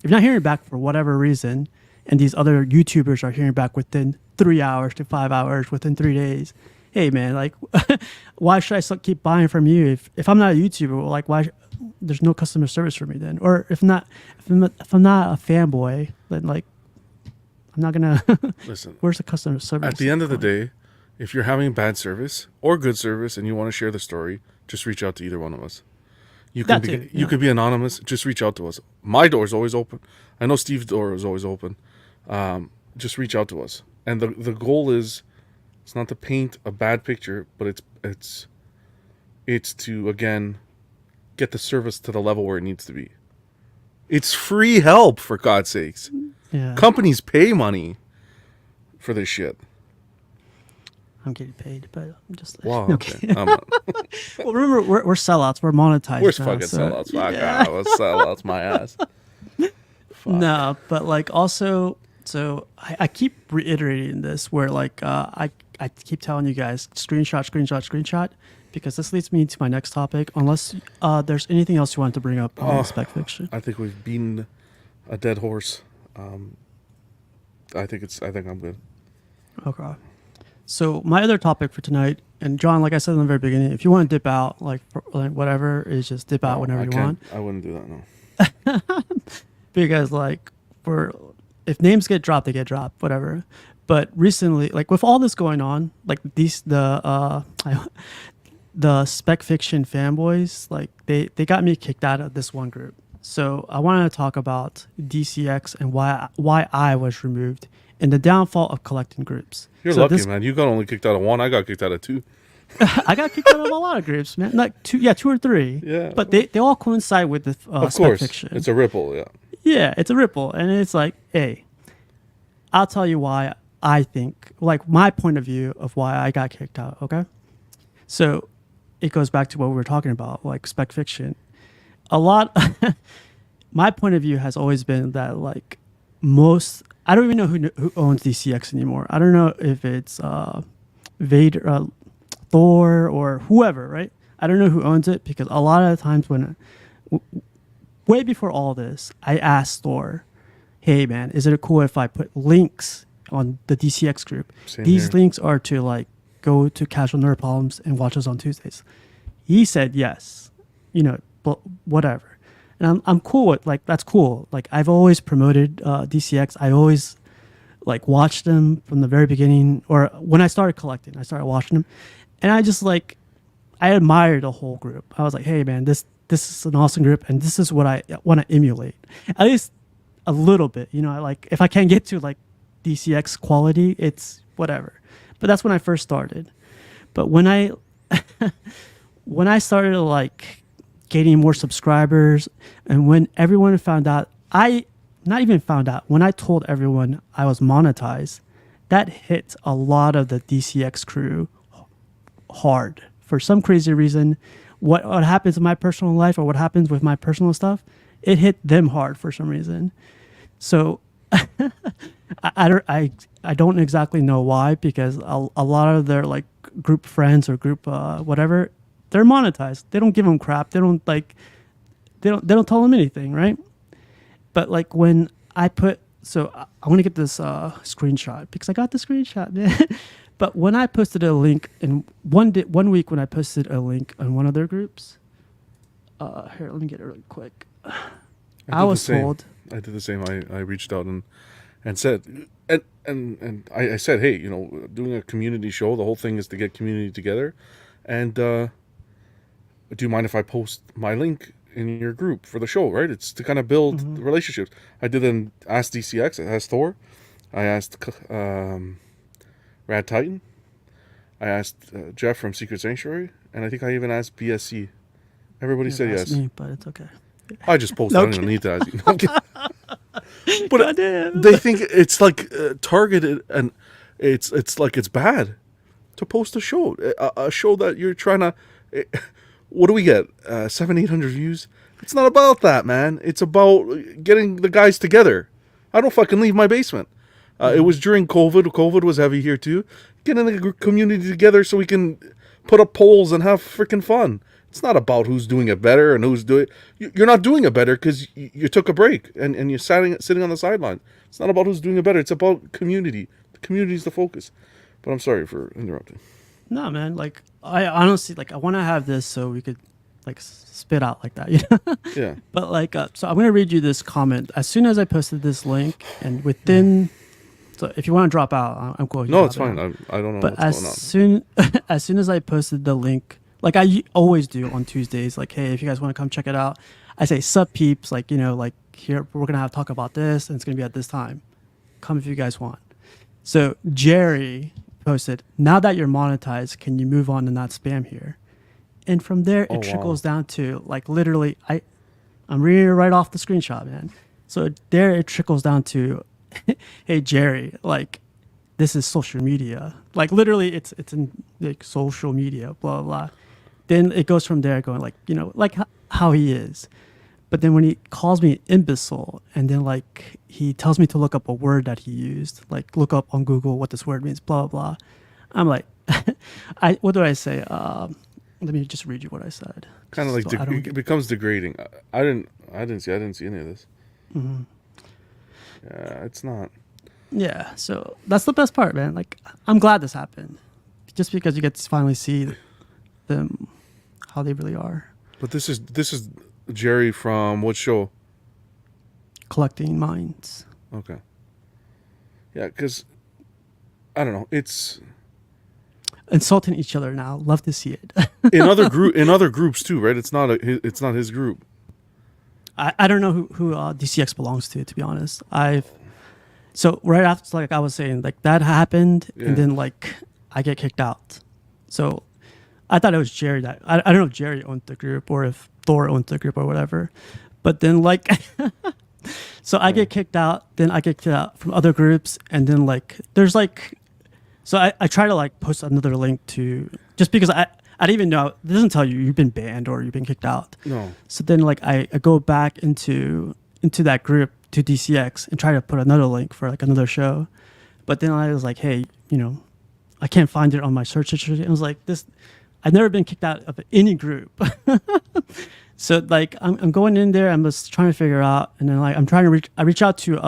hearing back for whatever reason, and these other YouTubers are hearing back within 3 hours to 5 hours, within 3 days, hey man, like why should I still keep buying from you if I'm not a YouTuber? Like why? There's no customer service for me then. Or if I'm not a fanboy, then like I'm not gonna listen. Where's the customer service? At the end of the day, if you're having bad service or good service and you want to share the story, just reach out to either one of us. You could be anonymous. Just reach out to us. My door is always open. I know Steve's door is always open. Just reach out to us. And the goal is, it's not to paint a bad picture, but it's to, again, get the service to the level where it needs to be. It's free help, for God's sakes. Yeah. Companies pay money for this shit. I'm getting paid, but I'm just Wow. okay. Well, remember, we're sellouts. We're monetized. we're now, fucking so, sellouts. Fuck yeah. we're sellouts, my ass. Fuck. No, but like also, so I keep reiterating this where like I keep telling you guys screenshot, because this leads me to my next topic. Unless there's anything else you want to bring up on SpecFiction. I think we've beaten a dead horse. I think I'm good. Okay. So my other topic for tonight, and John, like I said in the very beginning, if you want to dip out, like whatever, is just dip out whenever you want. I wouldn't do that, no. Because like if names get dropped, they get dropped, whatever. But recently, like with all this going on, like the SpecFiction fanboys, like they got me kicked out of this one group. So I wanted to talk about DCX and why I was removed and the downfall of collecting groups. You're lucky, man. You got only kicked out of one. I got kicked out of two. I got kicked out of a lot of groups, man. Like two or three. Yeah. But they all coincide with the of course, SpecFiction. it's a ripple. Yeah. Yeah, it's a ripple, and it's like, hey, I'll tell you why I think, like my point of view of why I got kicked out. Okay, so it goes back to what we were talking about, like SpecFiction. A lot. My point of view has always been that like most I don't even know who owns DCX anymore. I don't know if it's Vader, Thor, or whoever, right? I don't know who owns it because a lot of the times way before all this, I asked Thor, "Hey man, is it cool if I put links on the DCX group? These links are to like go to Casual Nerd Problems and watch us on Tuesdays." He said yes, but whatever. And I'm cool with like that's cool. Like I've always promoted DCX. I always like watched them from the very beginning, or when I started collecting, I started watching them, and I just like I admired the whole group. I was like, hey man, this is an awesome group, and this is what I want to emulate, at least a little bit. Like if I can't get to like DCX quality, it's whatever. But that's when I first started. But when I when I started like gaining more subscribers, and when everyone found out, not even found out, when I told everyone I was monetized, that hit a lot of the DCX crew hard. For some crazy reason, what happens in my personal life or what happens with my personal stuff, it hit them hard for some reason. So I don't exactly know why, because a lot of their like group friends or group whatever, they're monetized. They don't give them crap. They don't tell them anything, right? But like when I put, so I want to get this screenshot because I got the screenshot, man. But when I posted a link in one week when I posted a link on one of their groups, here, let me get it really quick. I was told. I did the same. I reached out and said, and I said, hey, doing a community show, the whole thing is to get community together. And do you mind if I post my link in your group for the show, right? It's to kind of build relationships. I did an Ask DCX, I asked Thor, I asked Rad Titan, I asked Jeff from Secret Sanctuary, and I think I even asked BSC. Everybody said yes. Me, but it's okay. I just posted. I don't even need to ask you. But they think it's like targeted, and it's like it's bad to post a show that you're trying to. What do we get? 700-800 views? It's not about that, man. It's about getting the guys together. I don't fucking leave my basement. It was during COVID. COVID was heavy here too. Getting the community together so we can put up polls and have freaking fun. It's not about who's doing it better and who's doing. You're not doing it better because you took a break and you're sitting on the sideline. It's not about who's doing it better. It's about community. The community is the focus. But I'm sorry for interrupting. No, man. Like I honestly I want to have this so we could like spit out like that, Yeah. But like, so I'm gonna read you this comment as soon as I posted this link, and within. So if you want to drop out, I'm cool. No, it's fine. I don't know but what's going on. As soon as I posted the link, like I always do on Tuesdays, like, hey, if you guys want to come check it out, I say, sup peeps, like, like here, we're going to talk about this and it's going to be at this time. Come if you guys want. So Jerry posted, now that you're monetized, can you move on and not spam here? And from there, it trickles down to like, literally, I'm reading it right off the screenshot, man. So there it trickles down to, hey, Jerry, like, this is social media. Like, literally, it's in like social media, blah, blah, blah. Then it goes from there going like, like how he is. But then when he calls me imbecile, and then like he tells me to look up a word that he used, like look up on Google what this word means, blah, blah, blah. I'm like, what do I say? Let me just read you what I said. Kind of like it becomes degrading. I didn't see any of this. Mm-hmm. Yeah, it's not. Yeah, so that's the best part, man. Like, I'm glad this happened, just because you get to finally see them how they really are. But this is Jerry from what show? Collecting Minds. Okay. Yeah, because I don't know. It's insulting each other now. Love to see it. in other groups too, right? It's not his group. I don't know who DCX belongs to be honest. So right after, like I was saying, like that happened, and then like I get kicked out. So I thought it was Jerry that I don't know if Jerry owned the group or if Thor owned the group or whatever. But then like, so I get kicked out. Then I get kicked out from other groups, and then like there's like, so I try to like post another link to, just because I didn't even know, it doesn't tell you you've been banned or you've been kicked out. No. So then like I go back into into that group to DCX and try to put another link for like another show. But then I was like, hey, I can't find it on my search history. And I was like, I've never been kicked out of any group. So like I'm going in there, I'm just trying to figure out, and then like I'm trying to reach out to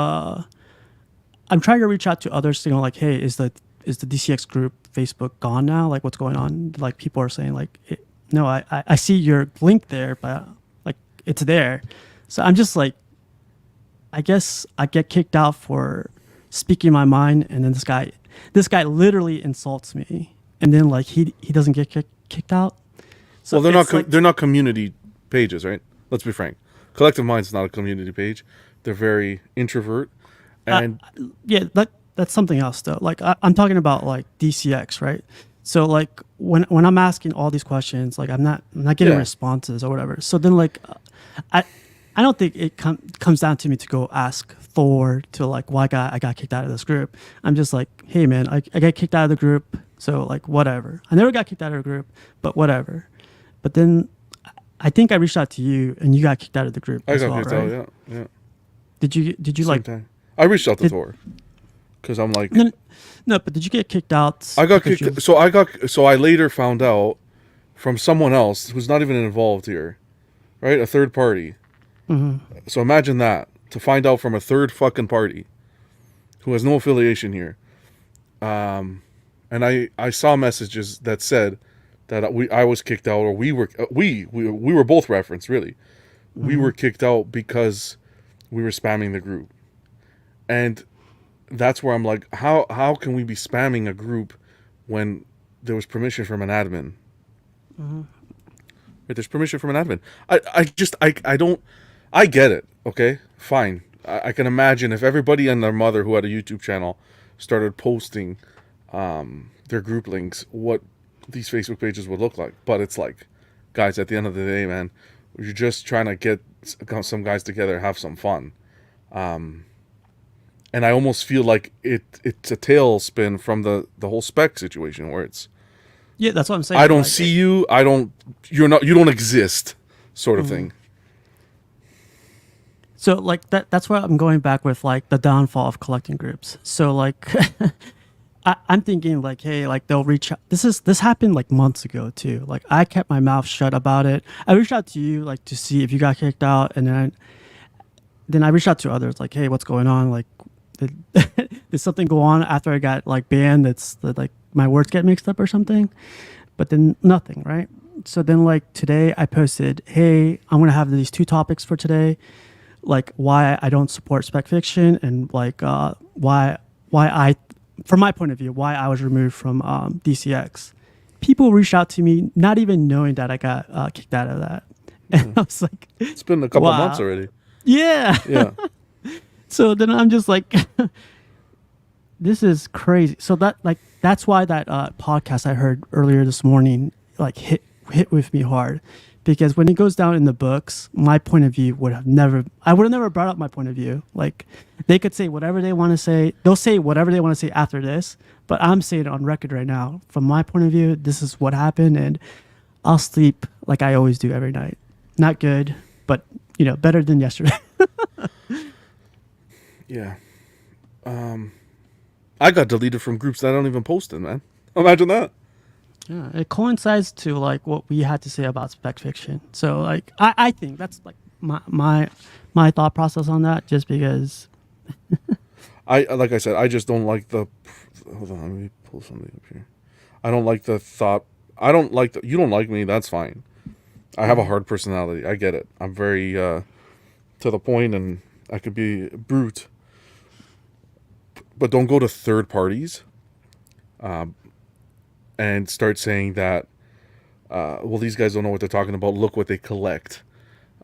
others, like, hey, is the DCX group Facebook gone now? Like, what's going on? Like, people are saying like, no, I see your link there, but like it's there. So I'm just like, I guess I get kicked out for speaking my mind, and then this guy literally insults me, and then like he doesn't get kicked out. So well, they're not community pages, right? Let's be frank. Collective Minds is not a community page. They're very introvert, and yeah, that's something else though. Like I'm talking about like DCX, right? So like when I'm asking all these questions, like I'm not getting responses or whatever. So then like I don't think it comes down to me to go ask Thor to like why I got kicked out of this group. I'm just like, hey man, I got kicked out of the group, so like whatever. I never got kicked out of the group, but whatever. But then I think I reached out to you and you got kicked out of the group as well, right? I got kicked out, yeah. Did you Same like? time. I reached out to Thor because I'm like, no, but did you get kicked out? I got kicked. So I later found out from someone else who's not even involved here, right? A third party. Mm-hmm. So imagine that, to find out from a third fucking party who has no affiliation here. And I saw messages that said that I was kicked out, or we were both referenced, really. Mm-hmm. We were kicked out because we were spamming the group. And that's where I'm like, how can we be spamming a group when there was permission from an admin? Mm-hmm. Right, there's permission from an admin. I get it, okay? Fine. I can imagine if everybody and their mother who had a YouTube channel started posting their group links, what these Facebook pages would look like. But it's like, guys, at the end of the day, man, you're just trying to get some guys together, have some fun. And I almost feel like it's a tailspin from the whole Spec situation where it's, yeah, that's what I'm saying. I don't see you, you don't exist, sort of thing. So like that's why I'm going back with like the downfall of collecting groups. So like I'm thinking like, hey, like they'll reach out. This happened like months ago too. Like I kept my mouth shut about it. I reached out to you like to see if you got kicked out, and then I reached out to others like, hey, what's going on? Like did something go on after I got like banned? Like my words get mixed up or something. But then nothing, right? So then like today I posted, hey, I'm gonna have these 2 topics for today. Like why I don't support SpecFiction, and like why I, from my point of view, why I was removed from DCX. People reached out to me not even knowing that I got kicked out of that. And I was like, it's been a couple months already. Yeah. Yeah. So then I'm just like, this is crazy. So that's why that podcast I heard earlier this morning like hit with me hard. Because when it goes down in the books, my point of view I would have never brought up my point of view. Like they could say whatever they want to say. They'll say whatever they want to say after this, but I'm saying it on record right now. From my point of view, this is what happened, and I'll sleep like I always do every night. Not good, but better than yesterday. Yeah. I got deleted from groups that I don't even post in, man. Imagine that. Yeah, it coincides to like what we had to say about SpecFiction. So like I think that's like my thought process on that, just because like I said, I just don't like the, hold on, let me pull something up here. I don't like the thought. You don't like me, that's fine. I have a hard personality. I get it. I'm very to the point, and I could be brute. But don't go to third parties and start saying that, well, these guys don't know what they're talking about. Look what they collect.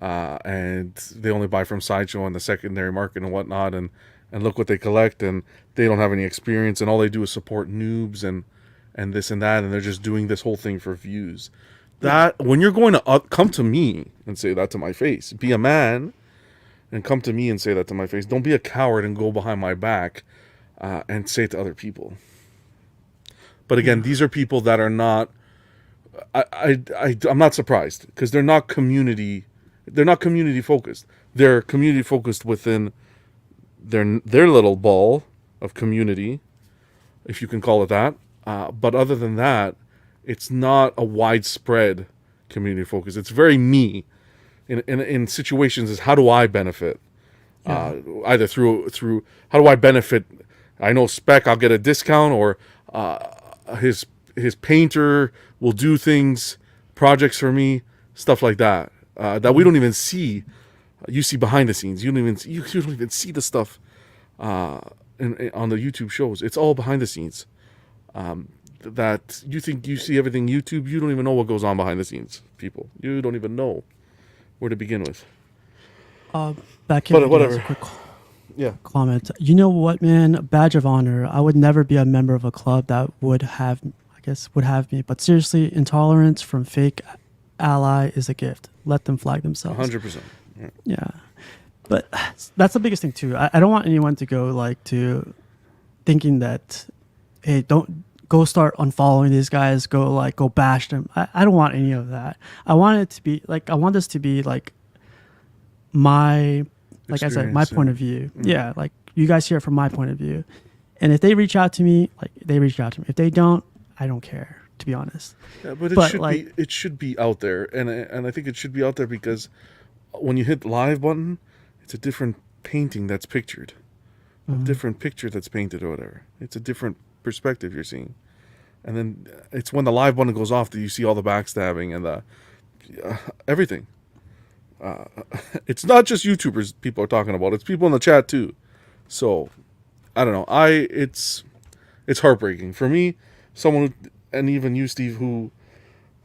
And they only buy from Sideshow and the secondary market and whatnot. And look what they collect. And they don't have any experience. And all they do is support noobs and this and that. And they're just doing this whole thing for views. That, when you're going to come to me and say that to my face, be a man and come to me and say that to my face. Don't be a coward and go behind my back and say it to other people. But again, these are people that are not, I'm not surprised, because they're not community they're not community focused. They're community focused within their little ball of community, if you can call it that. But other than that, it's not a widespread community focus. It's very me. In situations is how do I benefit? Either through how do I benefit? I know Spec, I'll get a discount, or his painter will do projects for me, stuff like that. That we don't even see. You see behind the scenes. You don't even see the stuff on the YouTube shows. It's all behind the scenes. That you think you see everything YouTube. You don't even know what goes on behind the scenes, people. You don't even know where to begin with. Back in whatever. Quick Yeah. comment. You know what, man? Badge of honor. I would never be a member of a club that would have me. But seriously, intolerance from fake ally is a gift. Let them flag themselves. 100%. Yeah. But that's the biggest thing too. I don't want anyone to go like to thinking that, hey, don't go start unfollowing these guys, go bash them. I don't want any of that. I want it to be like, I want this to be like my, like I said, my point of view. Yeah. Like you guys hear it from my point of view. And if they reach out to me, like they reach out to me. If they don't, I don't care, to be honest. Yeah, but it should be out there. And I think it should be out there because when you hit the live button, it's a different painting that's pictured. A different picture that's painted or whatever. It's a different perspective you're seeing. And then it's when the live button goes off that you see all the backstabbing and the everything. It's not just YouTubers people are talking about. It's people in the chat too. So, I don't know. It's heartbreaking. For me, someone who, and even you, Steve, who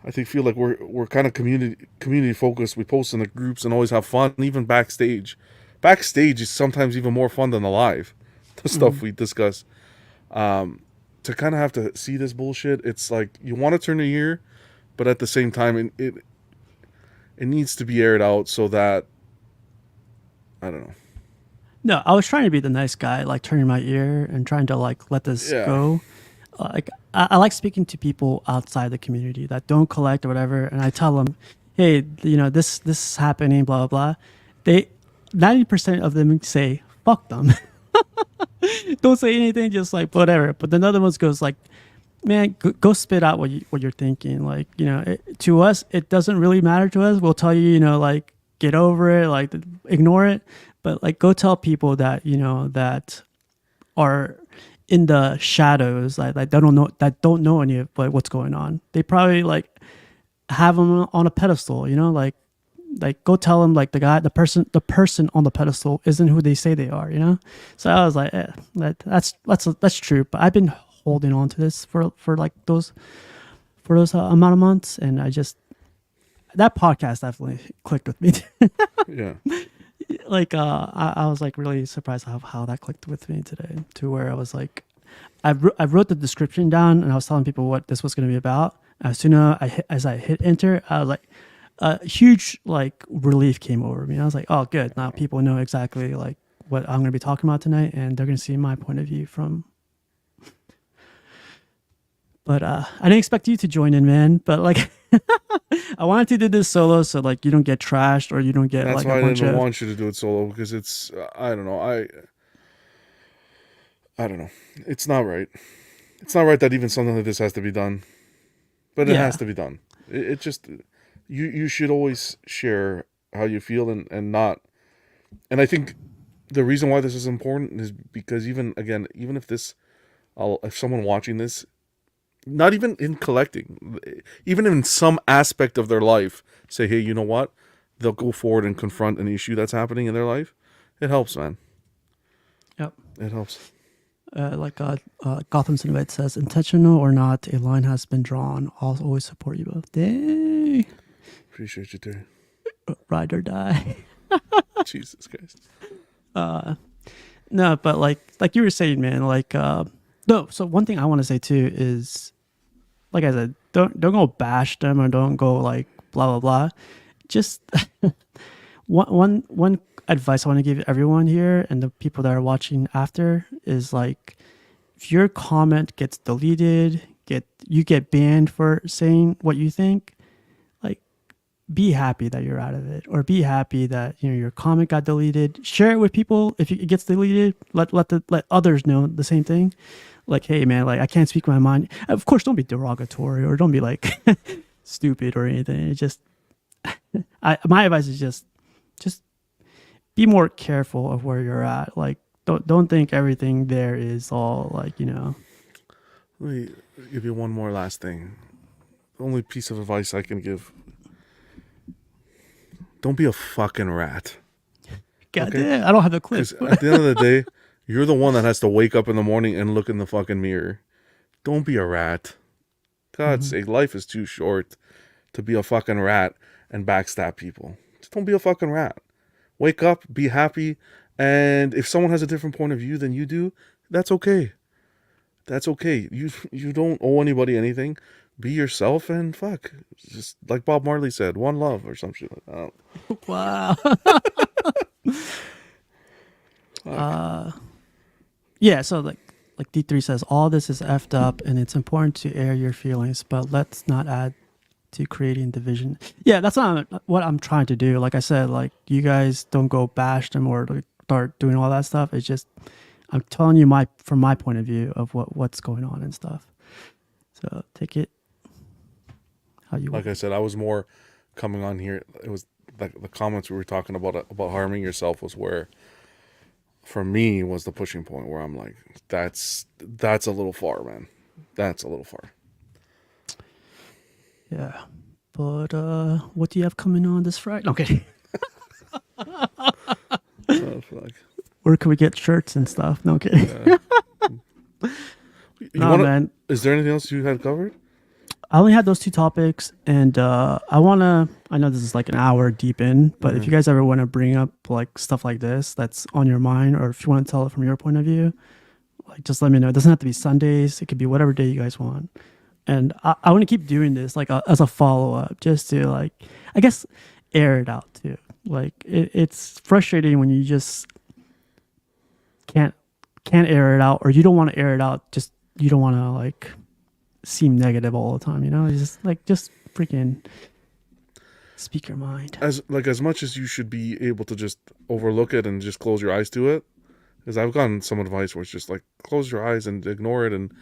I think feel like we're kind of community focused. We post in the groups and always have fun, even backstage. Backstage is sometimes even more fun than the live. The stuff we discuss. To kind of have to see this bullshit, it's like you want to turn the ear, but at the same time, it needs to be aired out so that I don't know. No, I was trying to be the nice guy, like turning my ear and trying to like let this go. Like I like speaking to people outside the community that don't collect or whatever, and I tell them, hey, this is happening, blah blah blah. 90% of them say fuck them. Don't say anything, just like whatever. But then the other ones goes like, man, go spit out what you're thinking. Like, to us, it doesn't really matter to us. We'll tell you, like, get over it, like, ignore it. But like, go tell people that, that are in the shadows, like that don't know any of what's going on. They probably like have them on a pedestal, like go tell them like the person on the pedestal isn't who they say they are, So I was like, that's true. But I've been holding on to this for like those amount of months, and that podcast definitely clicked with me. Yeah. Like I was like really surprised how that clicked with me today, to where I was like, I wrote the description down and I was telling people what this was going to be about. As soon as I hit enter, I was like, a huge like relief came over me. I was like, oh, good. Now people know exactly like what I'm going to be talking about tonight, and they're going to see my point of view from. But I didn't expect you to join in, man. But like, I wanted to do this solo, so like you don't get trashed or you don't get That's like why a bunch I didn't of. want you to do it solo, because it's I don't know. I don't know. It's not right. It's not right that even something like this has to be done, but it has to be done. It just. You should always share how you feel and not. And I think the reason why this is important is because even if someone watching this, not even in collecting, even in some aspect of their life, say, hey, you know what? They'll go forward and confront an issue that's happening in their life. It helps, man. Yep. It helps. Gotham Cinevite says, intentional or not, a line has been drawn. I'll always support you both. Dang. Appreciate you, Terry. Ride or die. Jesus Christ. No, but like you were saying, man, like no. So one thing I want to say too is, like I said, don't go bash them or don't go like blah blah blah. Just one advice I want to give everyone here and the people that are watching after is like, if your comment gets deleted, you get banned for saying what you think, like be happy that you're out of it, or be happy that your comment got deleted. Share it with people. If it gets deleted, let others know the same thing. Like, hey man, like I can't speak my mind. Of course, don't be derogatory or don't be like stupid or anything. It's just my advice is just be more careful of where you're at. Like, don't think everything there is all like. Let me give you one more last thing. The only piece of advice I can give: don't be a fucking rat. God damn, I don't have the clip. Because at the end of the day, you're the one that has to wake up in the morning and look in the fucking mirror. Don't be a rat. God's sake, life is too short to be a fucking rat and backstab people. Just don't be a fucking rat. Wake up, be happy, and if someone has a different point of view than you do, that's okay. That's okay. You don't owe anybody anything. Be yourself and fuck. Just like Bob Marley said, one love or some shit like that. Wow. Yeah, so like D3 says, all this is effed up and it's important to air your feelings, but let's not add to creating division. Yeah, that's not what I'm trying to do. Like I said, like you guys don't go bash them or like start doing all that stuff. It's just I'm telling you from my point of view of what's going on and stuff. So take it how you want. Like I said, I was more coming on here. It was like the comments we were talking about harming yourself was where, for me, was the pushing point where I'm like, that's a little far, man. That's a little far. Yeah, but what do you have coming on this Friday? Okay. Oh, fuck. Where can we get shirts and stuff? No, okay. Man. Is there anything else you had covered? I only had those 2 topics, and I know this is like an hour deep in, but if you guys ever want to bring up like stuff like this that's on your mind, or if you want to tell it from your point of view, like just let me know. It doesn't have to be Sundays. It could be whatever day you guys want. And I want to keep doing this like as a follow-up, just to like, I guess, air it out too. Like it's frustrating when you just can't air it out, or you don't want to air it out. Just you don't want to like seem negative all the time. It's just freaking speak your mind. As much as you should be able to just overlook it and just close your eyes to it, because I've gotten some advice where it's just like close your eyes and ignore it, and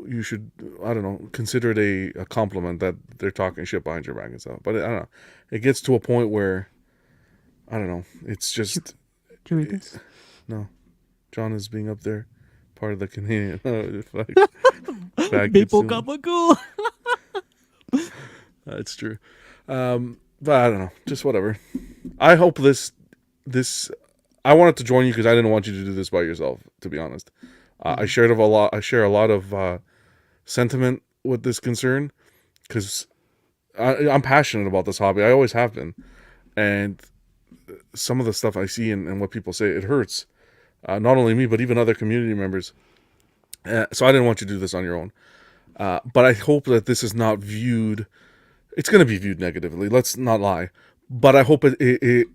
you should, I don't know, consider it a compliment that they're talking shit behind your back and stuff. But I don't know, it gets to a point where I don't know, it's just. Did you read this? No, John is being up there, part of the Canadian. Maple Gabagool. It's true. But I don't know, just whatever. I hope this I wanted to join you because I didn't want you to do this by yourself, to be honest. I share a lot of sentiment with this concern because I'm passionate about this hobby. I always have been, and some of the stuff I see and what people say, it hurts. Not only me, but even other community members. So I didn't want you to do this on your own. But I hope that this is not viewed. It's going to be viewed negatively. Let's not lie. But I hope it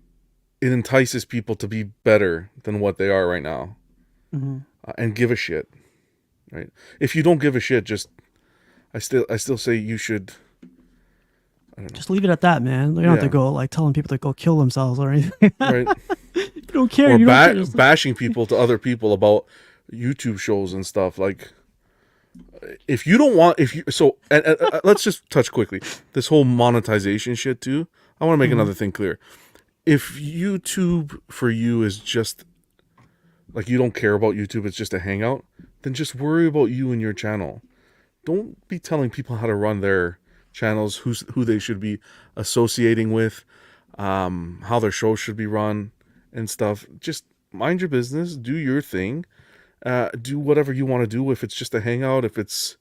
entices people to be better than what they are right now, and give a shit. Right? If you don't give a shit, I still say you should. I don't know. Just leave it at that, man. You don't have to go like telling people to go kill themselves or anything. Right? You don't care. Or you don't care. bashing people to other people about YouTube shows and stuff. Like, if you don't want, let's just touch quickly this whole monetization shit too. I want to make another thing clear. If YouTube for you is just like you don't care about YouTube, it's just a hangout, then just worry about you and your channel. Don't be telling people how to run their channels, who they should be associating with, how their shows should be run and stuff. Just mind your business, do your thing, do whatever you want to do. If it's just a hangout, if it's,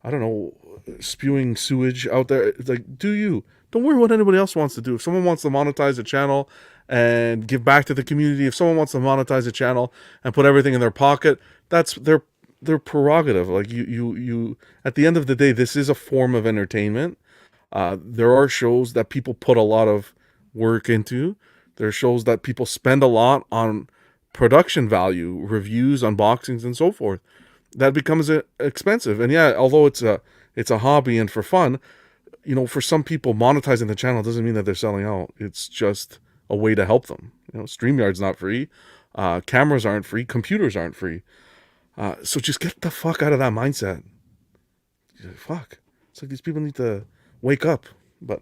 I don't know, spewing sewage out there, like, do you. Don't worry what anybody else wants to do. If someone wants to monetize a channel and give back to the community, if someone wants to monetize a channel and put everything in their pocket, that's their prerogative. Like you at the end of the day, this is a form of entertainment. There are shows that people put a lot of work into. There are shows that people spend a lot on production value, reviews, unboxings, and so forth. That becomes expensive. And yeah, although it's a hobby and for fun, you know, for some people, monetizing the channel doesn't mean that they're selling out. It's just a way to help them. You know, StreamYard's not free. Cameras aren't free. Computers aren't free. So just get the fuck out of that mindset. Fuck. It's like these people need to wake up. But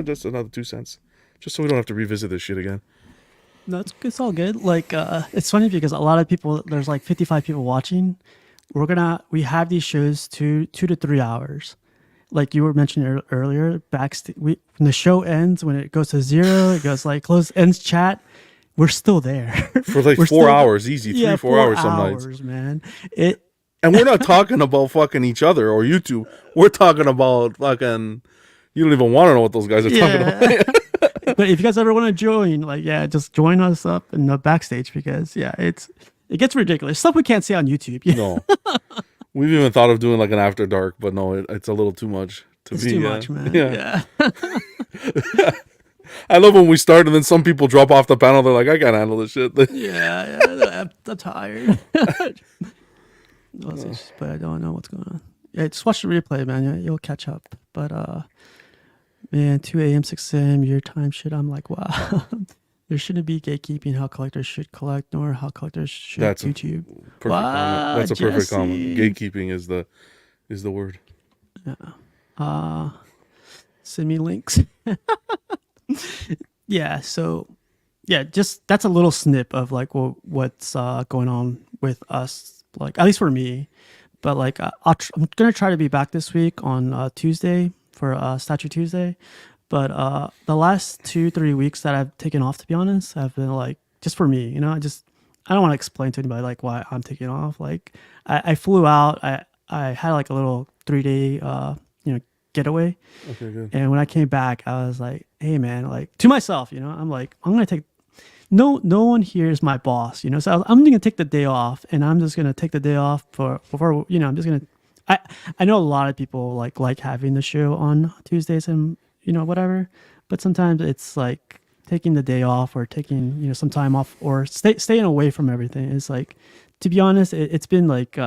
just another 2 cents. Just so we don't have to revisit this shit again. No, it's all good. Like, it's funny because a lot of people, there's like 55 people watching. We have these shows 2 to 3 hours. Like you were mentioning earlier, backstage, when the show ends, when it goes to 0, it goes like ends chat. We're still there for like 4 hours, easy, 3-4 hours some nights, man. And we're not talking about fucking each other or YouTube. We're talking about fucking. You don't even want to know what those guys are talking about. But if you guys ever want to join, like, just join us up in the backstage because it gets ridiculous. Stuff we can't see on YouTube. No. We've even thought of doing like an after dark, but no, it's a little too much to be. It's too much, man. Yeah. I love when we start and then some people drop off the panel. They're like, I can't handle this shit. I'm tired. But I don't know what's going on. Yeah, just watch the replay, man. You'll catch up. But man, 2 a.m., 6 a.m. your time shit. I'm like, wow. There shouldn't be gatekeeping how collectors should collect, nor how collectors should YouTube. Perfect comment. That's a perfect comment. Gatekeeping is the word. Yeah. Send me links. Yeah. So, just that's a little snip of like what's going on with us. Like at least for me, but like I'm gonna try to be back this week on Tuesday for Statue Tuesday. But the last 2-3 weeks that I've taken off, to be honest, have been like just for me. You know, I don't want to explain to anybody like why I'm taking off. Like I flew out. I had like a little 3-day getaway. Okay, good. And when I came back, I was like, hey man, like to myself, you know, I'm like, I'm gonna take. No one here is my boss, you know. So I'm gonna take the day off, and I'm just gonna take the day off for you know. I'm just gonna. I know a lot of people like having the show on Tuesdays and whatever, but sometimes it's like taking the day off or taking some time off or staying away from everything. It's like, to be honest, it's been like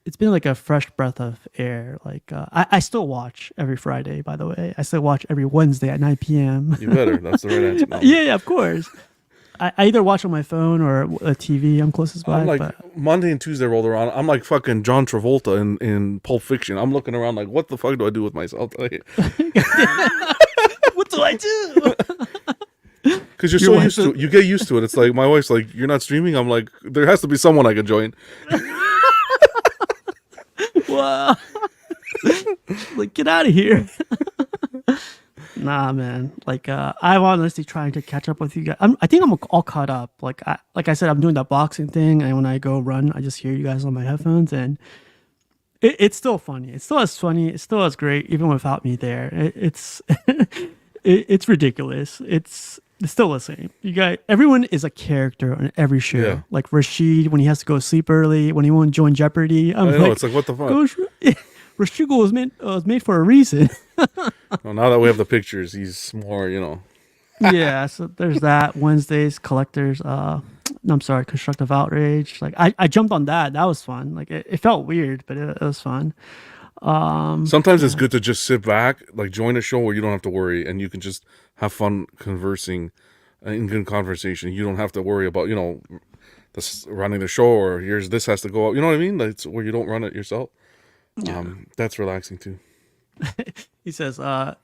it's been like a fresh breath of air. Like I still watch every Friday, by the way. I still watch every Wednesday at 9 p.m. You better. That's the right answer. No. Yeah, of course. I either watch on my phone or a TV I'm closest by. I'm like, Monday and Tuesday rolled around. I'm like fucking John Travolta in Pulp Fiction. I'm looking around like, what the fuck do I do with myself? What do I do? Because you're so used to it. You get used to it. It's like, my wife's like, you're not streaming? I'm like, there has to be someone I can join. Wow. Like, get out of here. Nah, man. Like, I'm honestly trying to catch up with you guys. I think I'm all caught up. Like I said, I'm doing that boxing thing, and when I go run, I just hear you guys on my headphones, and it's still funny. It's still as funny. It's still as great, even without me there. It's it's ridiculous. It's still the same. You guys, everyone is a character on every show. Yeah. Like Rashid, when he has to go sleep early, when he won't join Jeopardy. I know, it's like, what the fuck? Rashid was made for a reason. Well, now that we have the pictures, he's more, Yeah, so there's that. Wednesdays, collectors. I'm sorry, constructive outrage. Like I jumped on that. That was fun. Like it felt weird, but it was fun. Sometimes it's good to just sit back, like join a show where you don't have to worry, and you can just have fun conversing in good conversation. You don't have to worry about this running the show or this has to go out. You know what I mean? It's where you don't run it yourself. Yeah. That's relaxing too. He says, "Are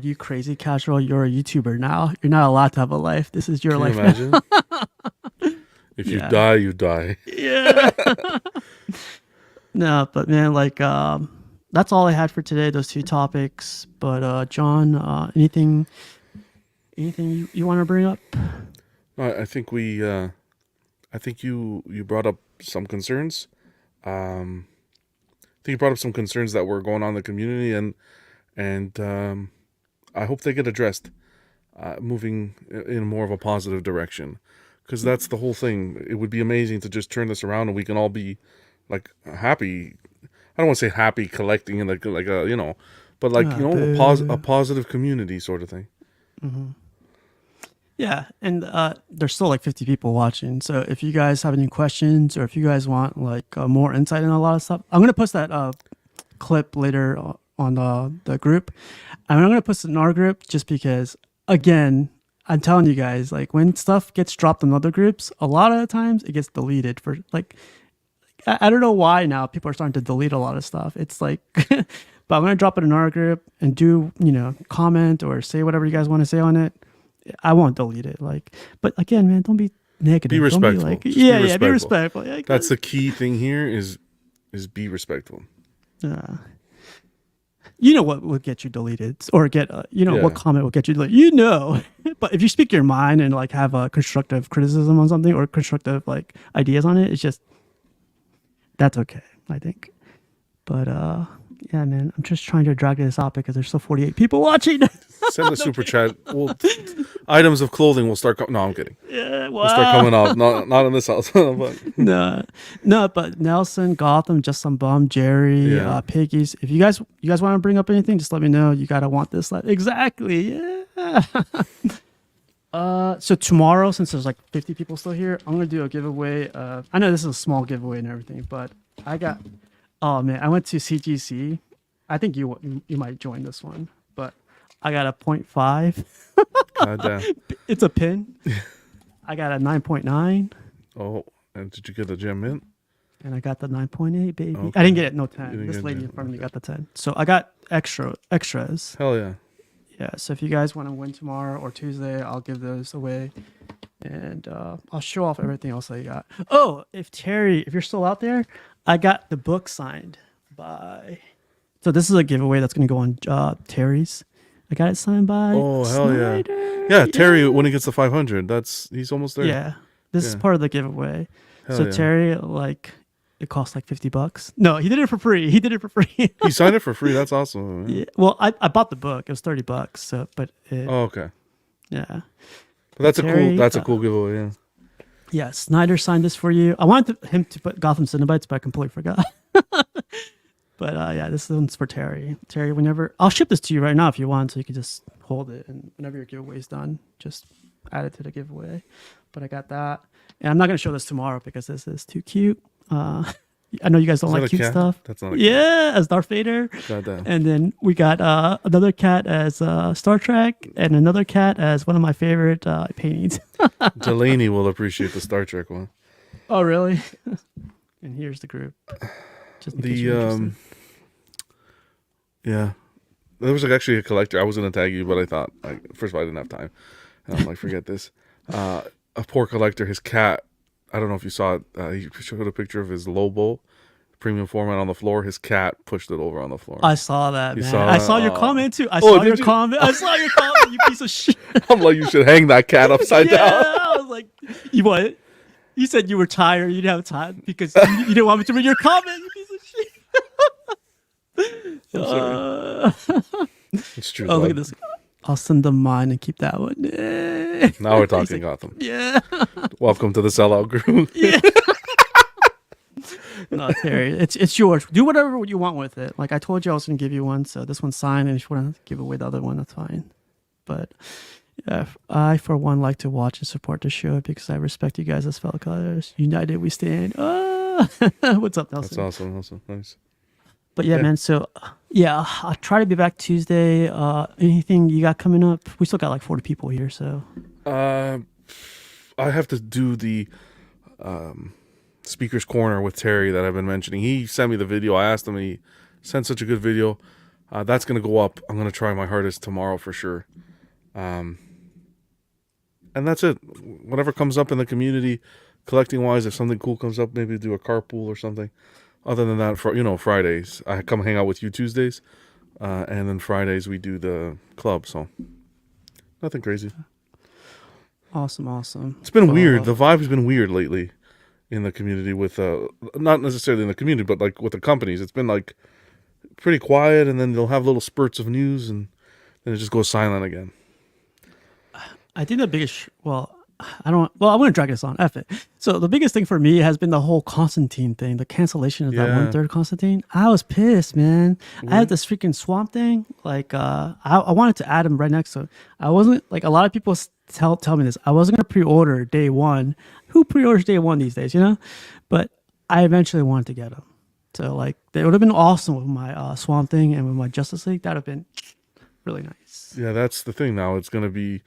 you crazy, Casual? You're a YouTuber now. You're not allowed to have a life. This is your life." Imagine? If you die, you die. Yeah. No, but man, like that's all I had for today. Those 2 topics. But John, anything you want to bring up? I think I think you brought up some concerns. I think you brought up some concerns that were going on in the community, and I hope they get addressed, moving in more of a positive direction, because that's the whole thing. It would be amazing to just turn this around and we can all be like happy. I don't want to say happy collecting in like a but like a positive community sort of thing. Mm-hmm. Yeah, and there's still like 50 people watching. So if you guys have any questions or if you guys want like more insight in a lot of stuff, I'm gonna post that clip later on the group. And I'm gonna put it in our group just because, again, I'm telling you guys, like when stuff gets dropped in other groups, a lot of the times it gets deleted for like I don't know why now people are starting to delete a lot of stuff. It's like, but I'm gonna drop it in our group and do comment or say whatever you guys want to say on it. I won't delete it. Like, but again, man, don't be negative. Be respectful. Don't be like, Just be respectful. Yeah, that's the key thing here is be respectful. You know what will get you deleted or get Yeah. what comment will get you deleted, but if you speak your mind and like have a constructive criticism on something or constructive like ideas on it, it's just that's okay, I think. But yeah, man, I'm just trying to drag this out because there's still 48 people watching. Send a super chat. Items of clothing will start. No, I'm kidding. Yeah, Will start coming off. Not in this house. But. No, but Nelson, Gotham, Just Some Bum, Jerry, Piggies. If you guys want to bring up anything, just let me know. You gotta want this. Exactly. Yeah. So tomorrow, since there's like 50 people still here, I'm gonna do a giveaway. I know this is a small giveaway and everything, but I went to CGC. I think you might join this one, but I got a 0.5. God damn. It's a pin. I got a 9.9. Oh, and did you get the gem mint? And I got the 9.8, baby. Okay. I didn't get it, no 10. This get lady 10. in front of me got the 10. So I got extras. Hell yeah. Yeah, so if you guys want to win tomorrow or Tuesday, I'll give those away. And I'll show off everything else I got. Oh, if you're still out there, I got the book signed by... So this is a giveaway that's going to go on Terry's. I got it signed by Oh, hell Snyder. Yeah, Terry, when he gets to 500, he's almost there. Yeah, this is part of the giveaway. Hell So yeah. Terry, it cost like $50. No, he did it for free. He signed it for free. That's awesome. Yeah. Well, I bought the book. It was $30. So, but Okay. yeah. But Terry, that's a cool giveaway. Yeah. Yeah, Snyder signed this for you. I wanted him to put Gotham Cenobites, but I completely forgot. But yeah, this one's for Terry. Terry, I'll ship this to you right now if you want, so you can just hold it, and whenever your giveaway's done, just add it to the giveaway. But I got that, and I'm not gonna show this tomorrow because this is too cute. I know you guys don't like cute stuff. That's not a cat. As Darth Vader. Goddamn. And then we got another cat as Star Trek, and another cat as one of my favorite paintings. Delaney will appreciate the Star Trek one. Oh, really? And here's the group. Just in case you're interested. Yeah, there was actually a collector. I was gonna tag you, but I thought first of all I didn't have time. And I'm like, forget this. A poor collector, his cat. I don't know if you saw it. He showed a picture of his Lobo premium format on the floor. His cat pushed it over on the floor. I saw that, man. saw I that? saw your comment too. I saw your comment, you piece of shit. I'm like, you should hang that cat upside down. I was like, you what? You said you were tired. You didn't have time because you didn't want me to read your comment, you piece of shit. It's true. Oh, look at this. I'll send them mine and keep that one. Now we're talking Gotham. Yeah. Welcome to the sellout group. Yeah. No, Terry, it's yours. Do whatever you want with it. Like I told you, I was going to give you one, so this one's signed, and if you want to give away the other one, that's fine. But yeah, I for one like to watch and support the show because I respect you guys as fellow colors. United we stand. What's up, Nelson? That's awesome. Nice. But yeah, man. So yeah, I'll try to be back Tuesday. Anything you got coming up? We still got like 40 people here, so. I have to do the Speaker's Corner with Terry that I've been mentioning. He sent me the video. I asked him. He sent such a good video. That's gonna go up. I'm gonna try my hardest tomorrow for sure. And that's it. Whatever comes up in the community, collecting wise, if something cool comes up, maybe do a carpool or something. Other than that, for Fridays, I come hang out with you Tuesdays, and then Fridays we do the club. So nothing crazy. Awesome. It's been weird. The vibe has been weird lately in the community with not necessarily in the community, but like with the companies. It's been like pretty quiet, and then they'll have little spurts of news, and then it just goes silent again. I think the biggest, I want to drag this on. F it. So the biggest thing for me has been the whole Constantine thing, the cancellation of that 1/3 Constantine. I was pissed, man. I had this freaking Swamp Thing. Like, I wanted to add him right next to it. I wasn't, like, a lot of people tell me this. I wasn't going to pre-order day one. Who pre-orders day one these days, But I eventually wanted to get him. to like. It would have been awesome with my Swamp Thing and with my Justice League. That'd have been really nice. Yeah, that's the thing now. It's going to be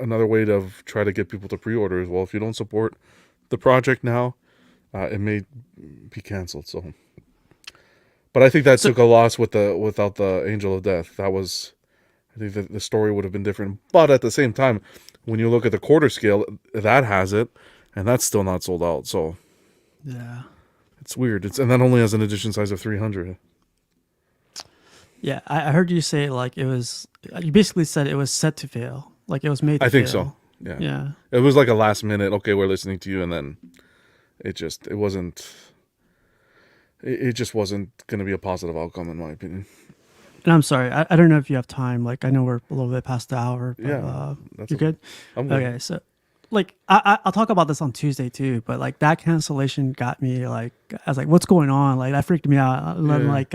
another way to try to get people to pre-order as well. If you don't support the project now, it may be canceled. So, but I think that took a loss without the Angel of Death. That was, I think that the story would have been different. But at the same time, when you look at the quarter scale, that has it, and that's still not sold out. So, yeah, it's weird. And that only has an edition size of 300. Yeah, I heard you say like it was. You basically said it was set to fail. Like it was made. To I think fail. so. Yeah. Yeah. It was like a last minute. Okay, we're listening to you, and then it wasn't. It just wasn't going to be a positive outcome, in my opinion. And I'm sorry. I don't know if you have time. Like I know we're a little bit past the hour. But, Yeah, you're good. I'm good. Okay, so like I'll talk about this on Tuesday too, but like that cancellation got me like I was like, what's going on? Like that freaked me out. And then like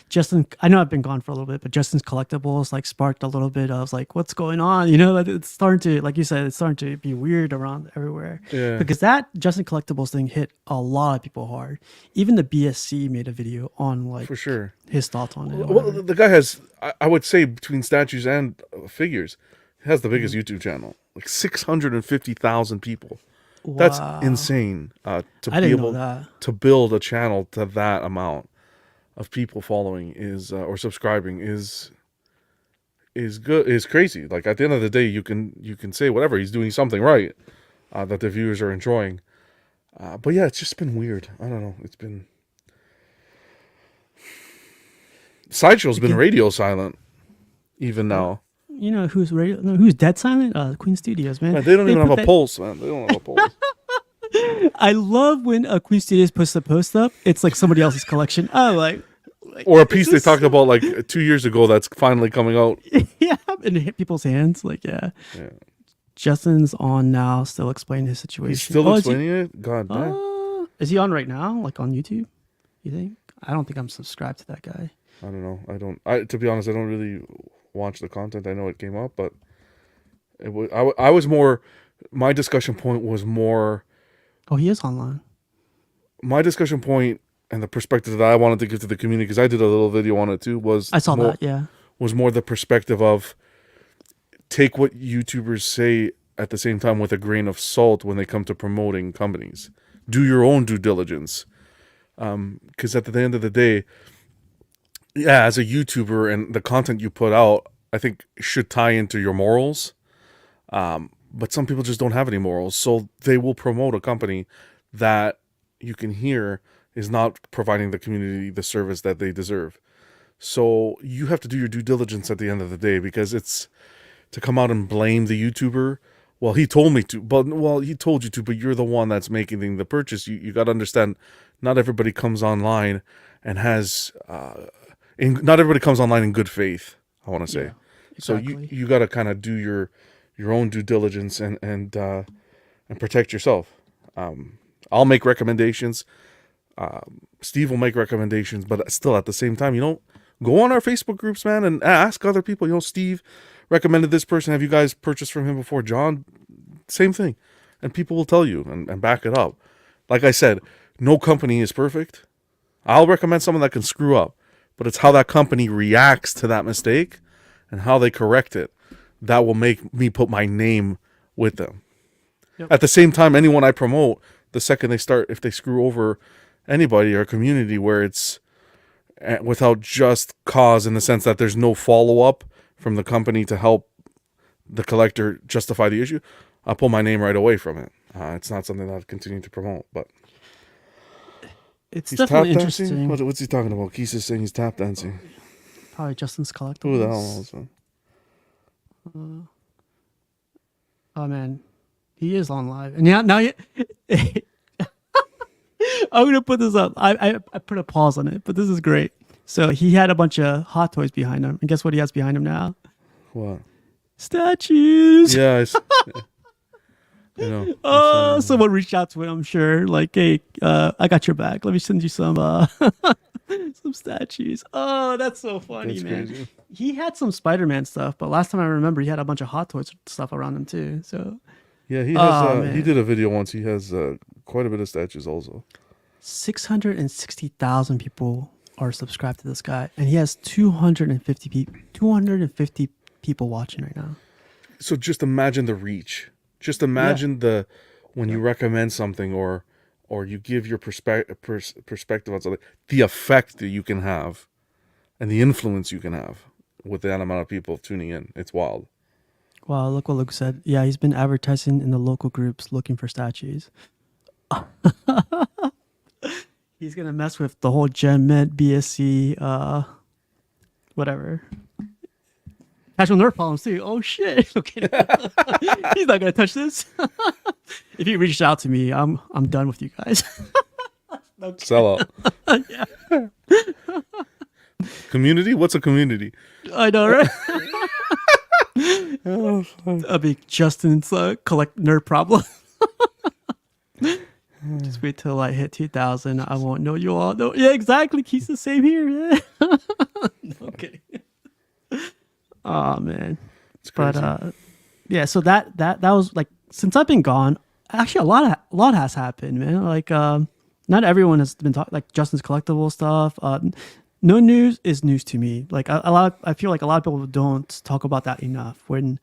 Justin, I know I've been gone for a little bit, but Justin's Collectibles like sparked a little bit of like what's going on? You know, like it's starting to, like you said, it's starting to be weird around everywhere. Yeah. Because that Justin Collectibles thing hit a lot of people hard. Even the BSC made a video on like For sure. his thoughts on it. Well, the guy has, I would say, between statues and figures, he has the biggest YouTube channel. Like 650,000 people. That's Wow. insane. To I be didn't know able that. to build a channel to that amount of people following is or subscribing is good. Is crazy. Like at the end of the day, you can say whatever, he's doing something right that the viewers are enjoying. But yeah, it's just been weird. I don't know. It's been Sideshow's been radio silent even now. You know who's who's dead silent? Queen Studios, man. Man, they don't even have a put pulse, man. They don't have a pulse. I love when Queen Studios puts the post up. It's like somebody else's collection. Oh, like Or a piece they talked about like 2 years ago that's finally coming out. yeah, and it hit people's hands. Like yeah. Justin's on now, still explaining his situation. He's still is he- explaining it? God damn. Is he on right now? Like on YouTube? You think? I don't think I'm subscribed to that guy. I don't know. To be honest, I don't really watch the content. I know it came up, but it was, I was more, my discussion point was more, Oh, he is online. my discussion point and the perspective that I wanted to give to the community, because I did a little video on it too, was I saw more, that. Yeah. was more the perspective of take what YouTubers say at the same time with a grain of salt when they come to promoting companies. Do your own due diligence. Because at the end of the day, yeah, as a YouTuber and the content you put out, I think should tie into your morals. But some people just don't have any morals. So they will promote a company that you can hear is not providing the community the service that they deserve. So you have to do your due diligence at the end of the day, because it's to come out and blame the YouTuber. Well, he told me to, but he told you to, but you're the one that's making the purchase. You got to understand, not everybody comes online and has, not everybody comes online in good faith, I want to say. Yeah, exactly. So you got to kind of do your own due diligence and protect yourself. I'll make recommendations. Steve will make recommendations, but still at the same time, go on our Facebook groups, man, and ask other people. Steve recommended this person. Have you guys purchased from him before? John, same thing. And people will tell you and back it up. Like I said, no company is perfect. I'll recommend someone that can screw up, but it's how that company reacts to that mistake and how they correct it that will make me put my name with them. Yep. At the same time, anyone I promote, the second they start, if they screw over anybody or community where it's without just cause, in the sense that there's no follow-up from the company to help the collector justify the issue, I'll pull my name right away from it. It's not something that I'll continue to promote, but It's he's definitely tap dancing? interesting. What's he talking about? Keith is saying he's tap dancing. Probably Justin's Collectibles. Who the hell knows? Oh man, he is on live, and now I'm gonna put this up. I put a pause on it, but this is great. So he had a bunch of Hot Toys behind him, and guess what he has behind him now? What? Statues. Yeah, I know. Oh, someone reached out to him, I'm sure. Like, hey, I got your back. Let me send you some some statues. Oh, that's so funny, That's man. crazy. He had some Spider-Man stuff, but last time I remember, he had a bunch of Hot Toys stuff around him too. So Yeah, he Oh, has. man. He did a video once. He has quite a bit of statues also. 660,000 people are subscribed to this guy, and he has 250 people watching right now. So just imagine the reach. Just imagine when you recommend something or you give your perspective on something, the effect that you can have and the influence you can have with that amount of people tuning in. It's wild. Wow, look what Luke said. Yeah, he's been advertising in the local groups looking for statues. He's gonna mess with the whole Gen Med, BSC, whatever. Casual nerd problems too. Oh shit. Okay. He's not gonna touch this. If he reached out to me, I'm done with you guys. Sell out. Yeah. Community? What's a community? I know, right? A big Justin's collect nerd problem. Just wait till I hit 2,000. I won't know you all. No, yeah, exactly. Keeps the same here. Yeah. No kidding. Oh man. It's crazy. But yeah. So that was like, since I've been gone, actually a lot has happened, man. Like not everyone has been talking, like Justin's collectible stuff. No news is news to me. Like I feel like a lot of people don't talk about that enough. When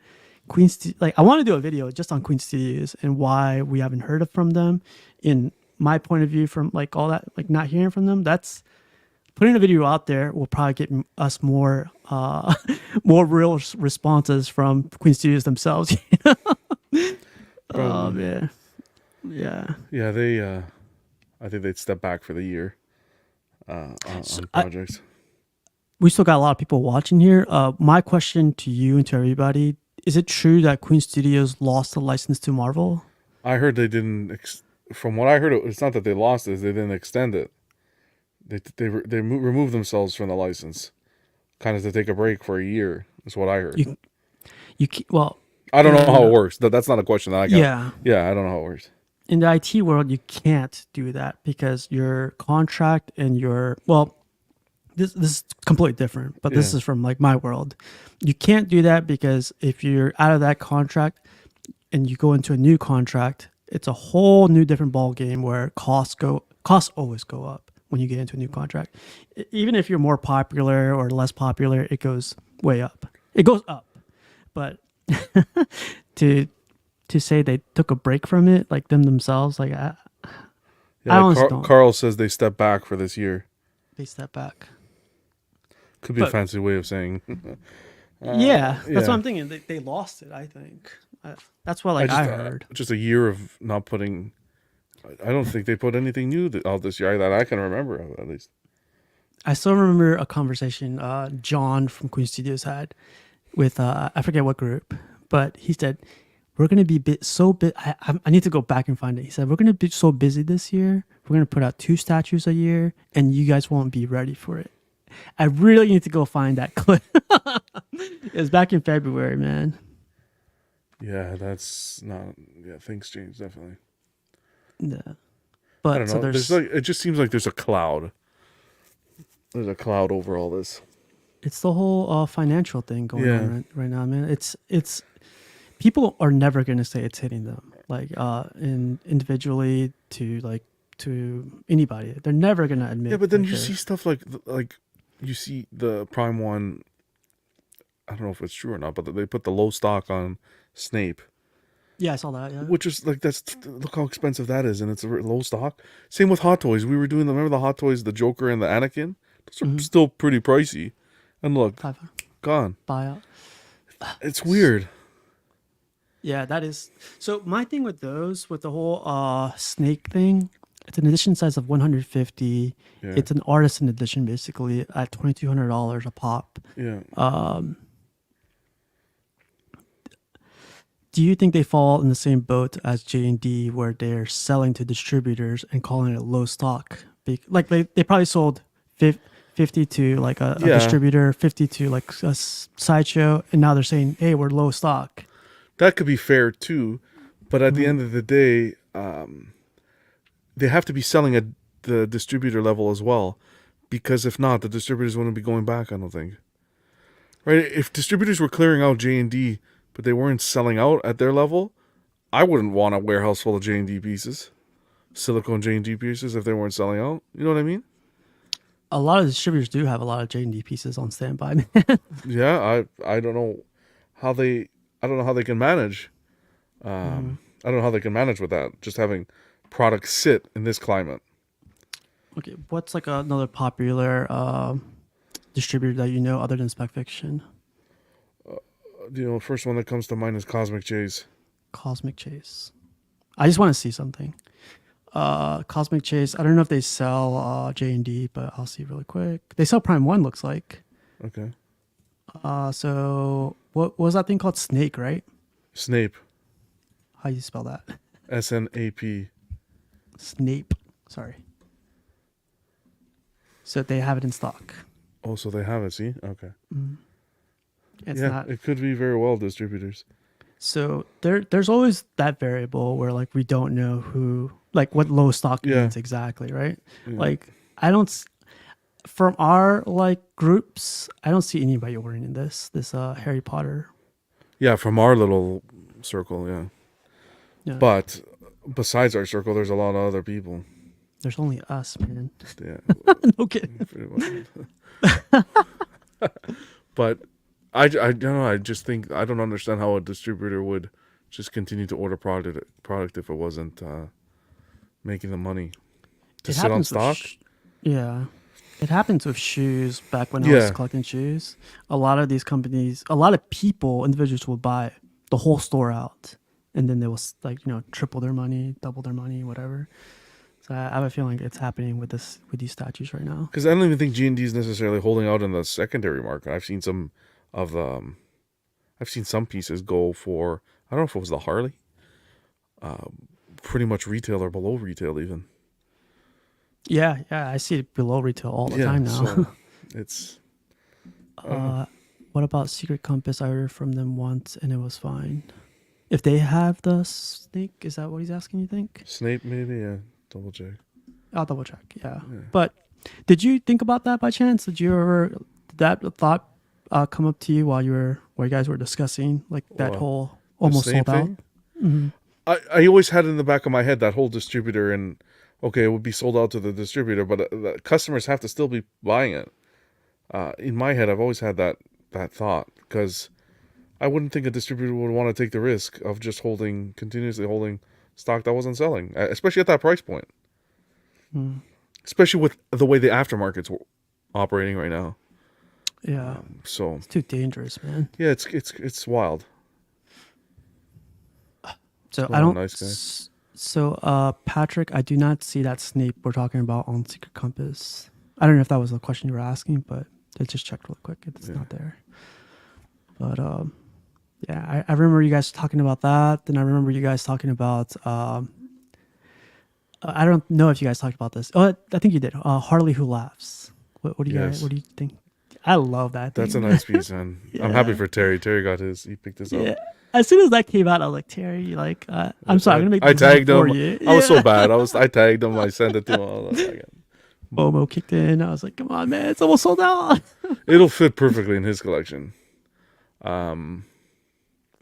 like I want to do a video just on Queen Studios and why we haven't heard from them. In my point of view, from like all that, like not hearing from them, that's putting a video out there will probably get us more real responses from Queen Studios themselves. Oh man, yeah. Yeah, they. I think they'd step back for the year on projects. We still got a lot of people watching here. My question to you and to everybody: is it true that Queen Studios lost the license to Marvel? I heard they didn't. From what I heard, it's not that they lost it; they didn't extend it. They removed themselves from the license, kind of to take a break for a year. Is what I heard. Well, I don't know how it works. That's not a question that I got. Yeah, I don't know how it works. In the IT world, you can't do that because your contract and this is completely different. But this is from like my world. You can't do that because if you're out of that contract and you go into a new contract, it's a whole new different ball game where costs always go up when you get into a new contract. Even if you're more popular or less popular, it goes way up. It goes up. But to say they took a break from it, like themselves, like I honestly don't. Carl says they step back for this year. They step back. Could be a fancy way of saying. That's what I'm thinking. They lost it, I think. That's what I heard. Just a year of not putting. I don't think they put anything new out this year that I can remember, at least. I still remember a conversation John from Queen Studios had with I forget what group, but he said we're gonna be I need to go back and find it. He said we're gonna be so busy this year. We're gonna put out 2 statues a year, and you guys won't be ready for it. I really need to go find that clip. It was back in February, man. Yeah, that's not. Yeah, things change definitely. Yeah, but I don't know. There's it just seems like there's a cloud. There's a cloud over all this. It's the whole financial thing going on right now, man. It's people are never gonna say it's hitting them, like individually to anybody. They're never gonna admit. Yeah, but then you see stuff like you see the Prime one. I don't know if it's true or not, but they put the low stock on Snape. Yeah, I saw that. Yeah, which is like look how expensive that is, and it's a low stock. Same with Hot Toys. We were doing remember the Hot Toys, the Joker and the Anakin. Those are still pretty pricey. And look, gone. Buyout. It's weird. Yeah, that is. So my thing with those, with the whole snake thing, it's an edition size of 150. Yeah. It's an artisan edition, basically, at $2,200 a pop. Yeah. Do you think they fall in the same boat as J&D, where they're selling to distributors and calling it low stock? Like they probably sold 50 to like a distributor, 50 to like a sideshow, and now they're saying, hey, we're low stock. That could be fair too, but at the end of the day, they have to be selling at the distributor level as well, because if not, the distributors wouldn't be going back, I don't think. Right? If distributors were clearing out J&D, but they weren't selling out at their level, I wouldn't want a warehouse full of J&D pieces. silicone J&D pieces if they weren't selling out. You know what I mean? A lot of distributors do have a lot of J&D pieces on standby, man. Yeah, I don't know how they can manage. I don't know how they can manage with that. Just having products sit in this climate. Okay, what's like another popular distributor that you know other than SpecFiction? First one that comes to mind is Cosmic Chase. Cosmic Chase. I just want to see something. Cosmic Chase. I don't know if they sell J&D, but I'll see really quick. They sell Prime 1, looks like. Okay. So what was that thing called? Snake, right? Snape. How you spell that? SNAP. Snape. Sorry. So they have it in stock. Oh, so they have it, see? Okay. It's yeah, not. it could be very well distributors. So there's always that variable where like we don't know who, like what low stock means exactly, right? Yeah. Like I don't, from our like groups, I don't see anybody ordering this Harry Potter. Yeah, from our little circle, yeah. But besides our circle, there's a lot of other people. There's only us, man. Yeah. No kidding. Pretty much. But I don't know. I just think I don't understand how a distributor would just continue to order product if it wasn't making the money to sit on stock. Yeah, it happens with shoes. Back when I was collecting shoes, a lot of these companies, a lot of people, individuals will buy the whole store out, and then they will like triple their money, double their money, whatever. So I have a feeling it's happening with these statues right now. Because I don't even think G&D is necessarily holding out in the secondary market. I've seen some of the, I've seen some pieces go for, I don't know if it was the Harley, pretty much retail or below retail even. Yeah, I see it below retail all the time now. So it's. What about Secret Compass? I ordered from them once and it was fine. If they have the snake, is that what he's asking? You think? Snape maybe, yeah. Double check. I'll double check. Yeah. But did you think about that by chance? Did that thought come up to you while you guys were discussing like that whole almost sold out? Mm-hmm. I always had in the back of my head that whole distributor and okay, it would be sold out to the distributor, but the customers have to still be buying it. In my head, I've always had that thought because I wouldn't think a distributor would want to take the risk of just continuously holding stock that wasn't selling, especially at that price point. Especially with the way the aftermarket's operating right now. Yeah. So it's too dangerous, man. Yeah, it's wild. So I don't. Nice guy. So Patrick, I do not see that Snape we're talking about on Secret Compass. I don't know if that was the question you were asking, but I just checked real quick. It's not there. But yeah, I remember you guys talking about that. Then I remember you guys talking about. I don't know if you guys talked about this. Oh, I think you did. Harley Who Laughs. What do you guys? What do you think? I love that. That's a nice piece, man. Yeah. I'm happy for Terry. Terry got his. He picked this up. As soon as that came out, I was like, Terry, like, I'm sorry, I'm gonna make. I tagged him. You. I was so bad. I tagged him. I sent it to him. Momo kicked in. I was like, come on, man, it's almost sold out. It'll fit perfectly in his collection.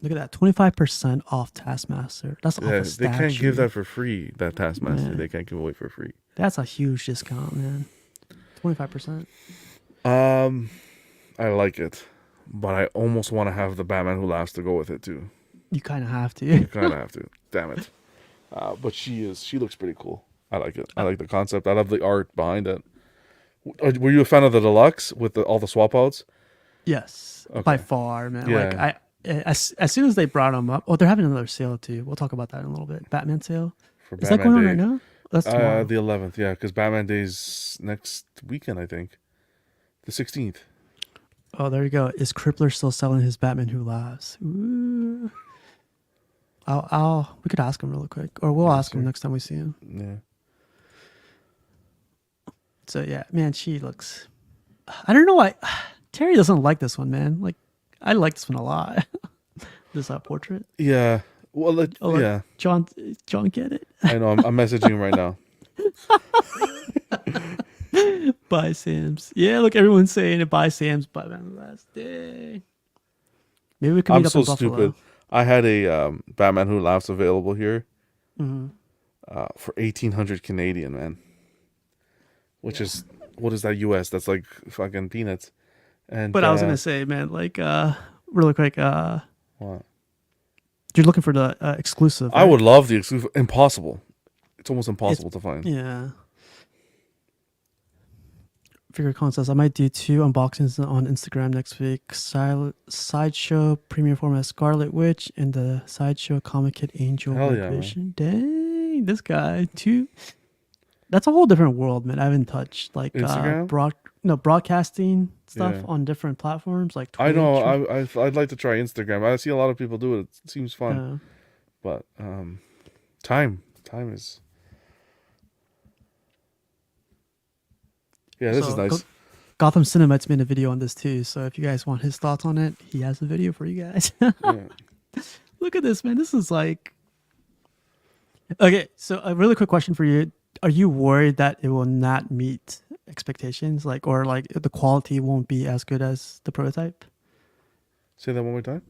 Look at that, 25% off Taskmaster. That's off a statue. They can't give that for free. That Taskmaster, they can't give away for free. That's a huge discount, man. 25%. I like it, but I almost want to have the Batman Who Laughs to go with it too. You kind of have to. You kind of have to. Damn it. But she looks pretty cool. I like it. I like the concept. I love the art behind it. Were you a fan of the deluxe with all the swap outs? Yes, by far, man. Yeah. Like as soon as they brought them up, they're having another sale too. We'll talk about that in a little bit. Batman sale. For Is Batman that going on Day. right now? That's tomorrow. The 11th, yeah, because Batman Day's next weekend, I think. The 16th. Oh, there you go. Is Crippler still selling his Batman Who Laughs? Ooh. We could ask him really quick, or we'll ask him next time we see him. Yeah. So yeah, man, she looks. I don't know why Terry doesn't like this one, man. Like, I like this one a lot. This portrait. Yeah. Well, yeah. John, get it? I know. I'm messaging him right now. Buy Sam's. Yeah, look, everyone's saying it. Buy Sam's. Batman last day. Maybe we can meet up in Buffalo. Stupid. I had a Batman Who Laughs available here. Mm-hmm. for 1,800 Canadian, man. Which is, what is that US? That's like fucking peanuts. And But I was gonna say, man, like really quick, what? you're looking for the exclusive. I right? would love the exclusive. Impossible. It's almost impossible to find. Yeah. Figure concepts. I might do 2 unboxings on Instagram next week. Sideshow premium format Scarlet Witch and the Sideshow Comic Kit Angel Hell Red yeah, man. Vision. Dang, this guy too. That's a whole different world, man. I haven't touched like Instagram? broadcasting stuff Yeah. on different platforms like Twitch. I know. I'd like to try Instagram. I see a lot of people do it. It seems fun. But time is. Yeah, this is nice. Gotham Cinema's made a video on this too. So if you guys want his thoughts on it, he has a video for you guys. Yeah. Look at this, man. This is like. Okay, so a really quick question for you: are you worried that it will not meet expectations, like, or like the quality won't be as good as the prototype? Say that one more time.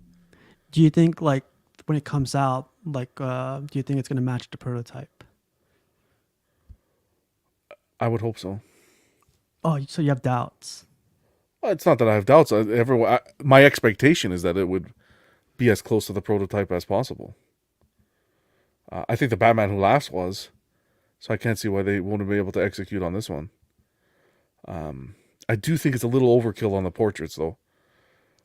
Do you think, like, when it comes out, like, do you think it's gonna match the prototype? I would hope so. Oh, so you have doubts? Well, it's not that I have doubts. My expectation is that it would be as close to the prototype as possible. I think the Batman Who Laughs was, so I can't see why they won't be able to execute on this one. I do think it's a little overkill on the portraits, though.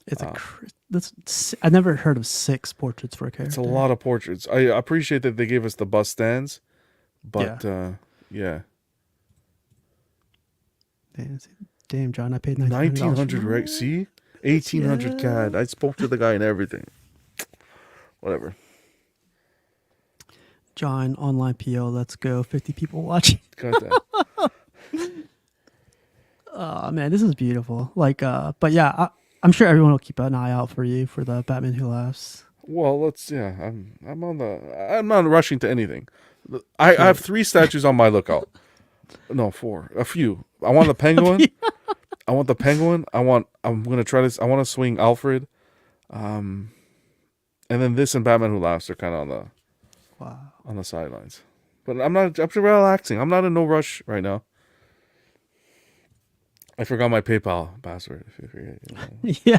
It's I never heard of 6 portraits for a character. It's a lot of portraits. I appreciate that they gave us the bust stands, but yeah. Damn, John, I paid $1,900, right? See? 1,800 CAD. I spoke to the guy and everything. Whatever. John, online PO, let's go. 50 people watching. Got that. Oh, man, this is beautiful. Like, but yeah, I'm sure everyone will keep an eye out for you for the Batman Who Laughs. Well, I'm not rushing to anything. I have 3 statues on my lookout. No, 4. A few. I want the Penguin. I want the Penguin. I'm gonna try this. I want to swing Alfred. And then this and Batman Who Laughs are kind of on the sidelines. But I'm relaxing. I'm not in no rush right now. I forgot my PayPal password. If you forget, Yeah.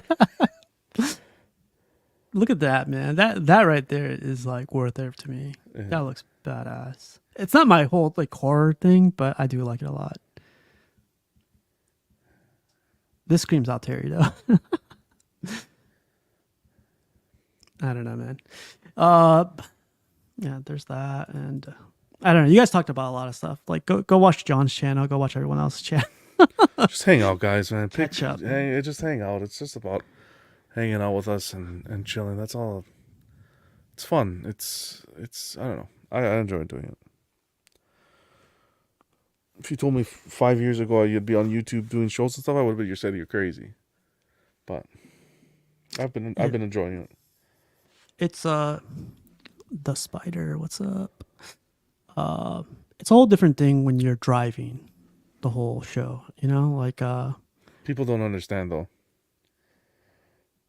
Look at that, man. That right there is like worth it to me. Yeah. That looks badass. It's not my whole like horror thing, but I do like it a lot. This screams out Terry though. I don't know, man. Yeah, there's that, and I don't know. You guys talked about a lot of stuff. Like, go watch John's channel. Go watch everyone else's channel. Just hang out, guys, man. Catch up. Just hang out. It's just about hanging out with us and chilling. That's all. It's fun. It's I don't know. I enjoy doing it. If you told me 5 years ago you'd be on YouTube doing shows and stuff, I would have said you're crazy. But I've been enjoying it. It's the spider. What's up? It's a whole different thing when you're driving the whole show. You know, like people don't understand though.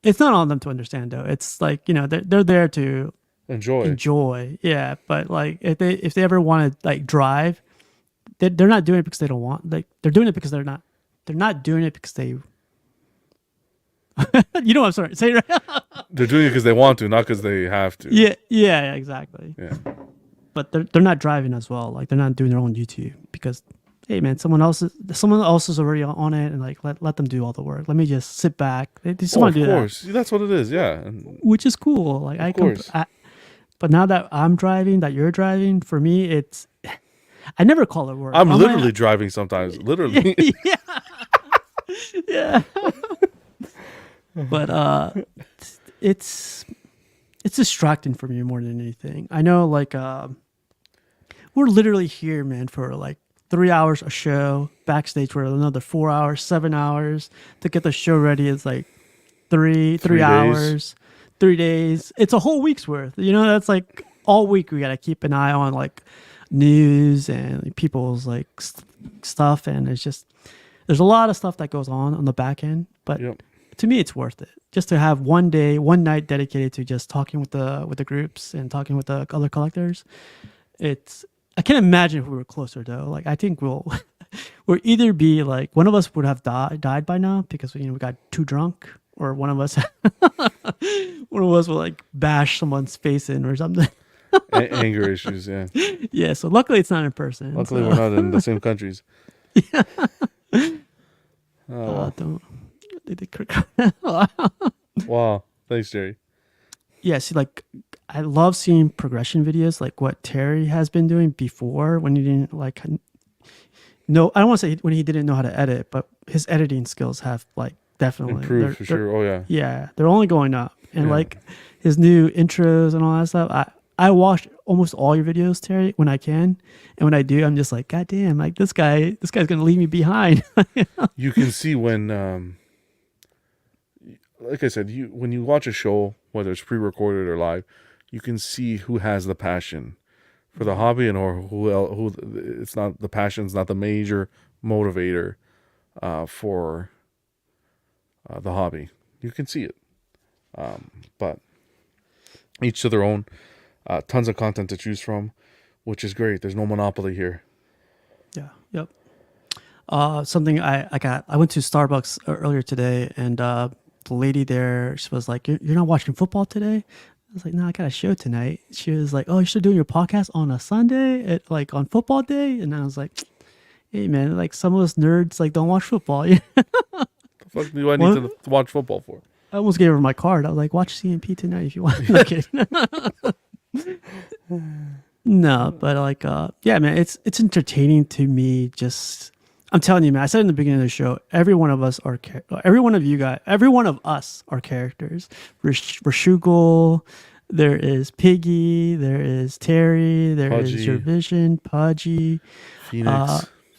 It's not on them to understand though. It's like, you know, they're there to enjoy. Yeah, but like if they ever want to like drive, they're not doing it because they don't want. Like they're doing it because they're not doing it because they. You know what I'm sorry. Say it right. They're doing it because they want to, not because they have to. Yeah, exactly. Yeah. But they're not driving as well. Like they're not doing their own YouTube because, hey man, someone else is already on it, and like let them do all the work. Let me just sit back. They just want to do that. Of course, that's what it is. Yeah, which is cool. Like but now that I'm driving, that you're driving, for me it's. I never call it work. I'm literally driving sometimes. Literally. Yeah. Yeah. But it's distracting for me more than anything. I know, like we're literally here, man, for like 3 hours a show. Backstage for another 4 hours, 7 hours to get the show ready. It's like three hours, 3 days. It's a whole week's worth. You know, that's like all week we gotta keep an eye on like news and people's like stuff, and it's just there's a lot of stuff that goes on the back end, but. Yep. To me, it's worth it just to have one night dedicated to just talking with the groups and talking with the other collectors. It's I can't imagine if we were closer though. Like I think we'll either be like one of us would have died by now because we got too drunk, or one of us will like bash someone's face in or something. Anger issues, yeah. Yeah. So luckily it's not in person. Luckily so. we're not in the same countries. Oh, Don't. wow. Thanks, Jerry. Yeah. See, like I love seeing progression videos, like what Terry has been doing before when he didn't like. No, I don't want to say when he didn't know how to edit, but his editing skills have like definitely Improved for sure. Oh yeah. Yeah, they're only going up, and Yeah. like his new intros and all that stuff. I watch almost all your videos, Terry, when I can, and when I do, I'm just like, God damn, like this guy's gonna leave me behind. You can see when, like I said, when you watch a show, whether it's pre-recorded or live, you can see who has the passion for the hobby, and or who it's not, the passion's not the major motivator for the hobby. You can see it, but each to their own. Tons of content to choose from, which is great. There's no monopoly here. Yeah. Yep. Something I went to Starbucks earlier today, and the lady there, she was like, "You're not watching football today?" I was like, "No, I got a show tonight." She was like, "Oh, you're still doing your podcast on a Sunday, on football day?" And I was like, "Hey, man, like some of us nerds like don't watch football." The fuck do I need to watch football for? I almost gave her my card. I was like, "Watch CNP tonight if you want." Okay. No, but like, yeah, man, it's entertaining to me. Just, I'm telling you, man. I said in the beginning of the show, every one of us are, every one of you guys, every one of us are characters. Rashugal, there is Piggy, there is Terry, there is Pudgy. Your Vision, Pudgy,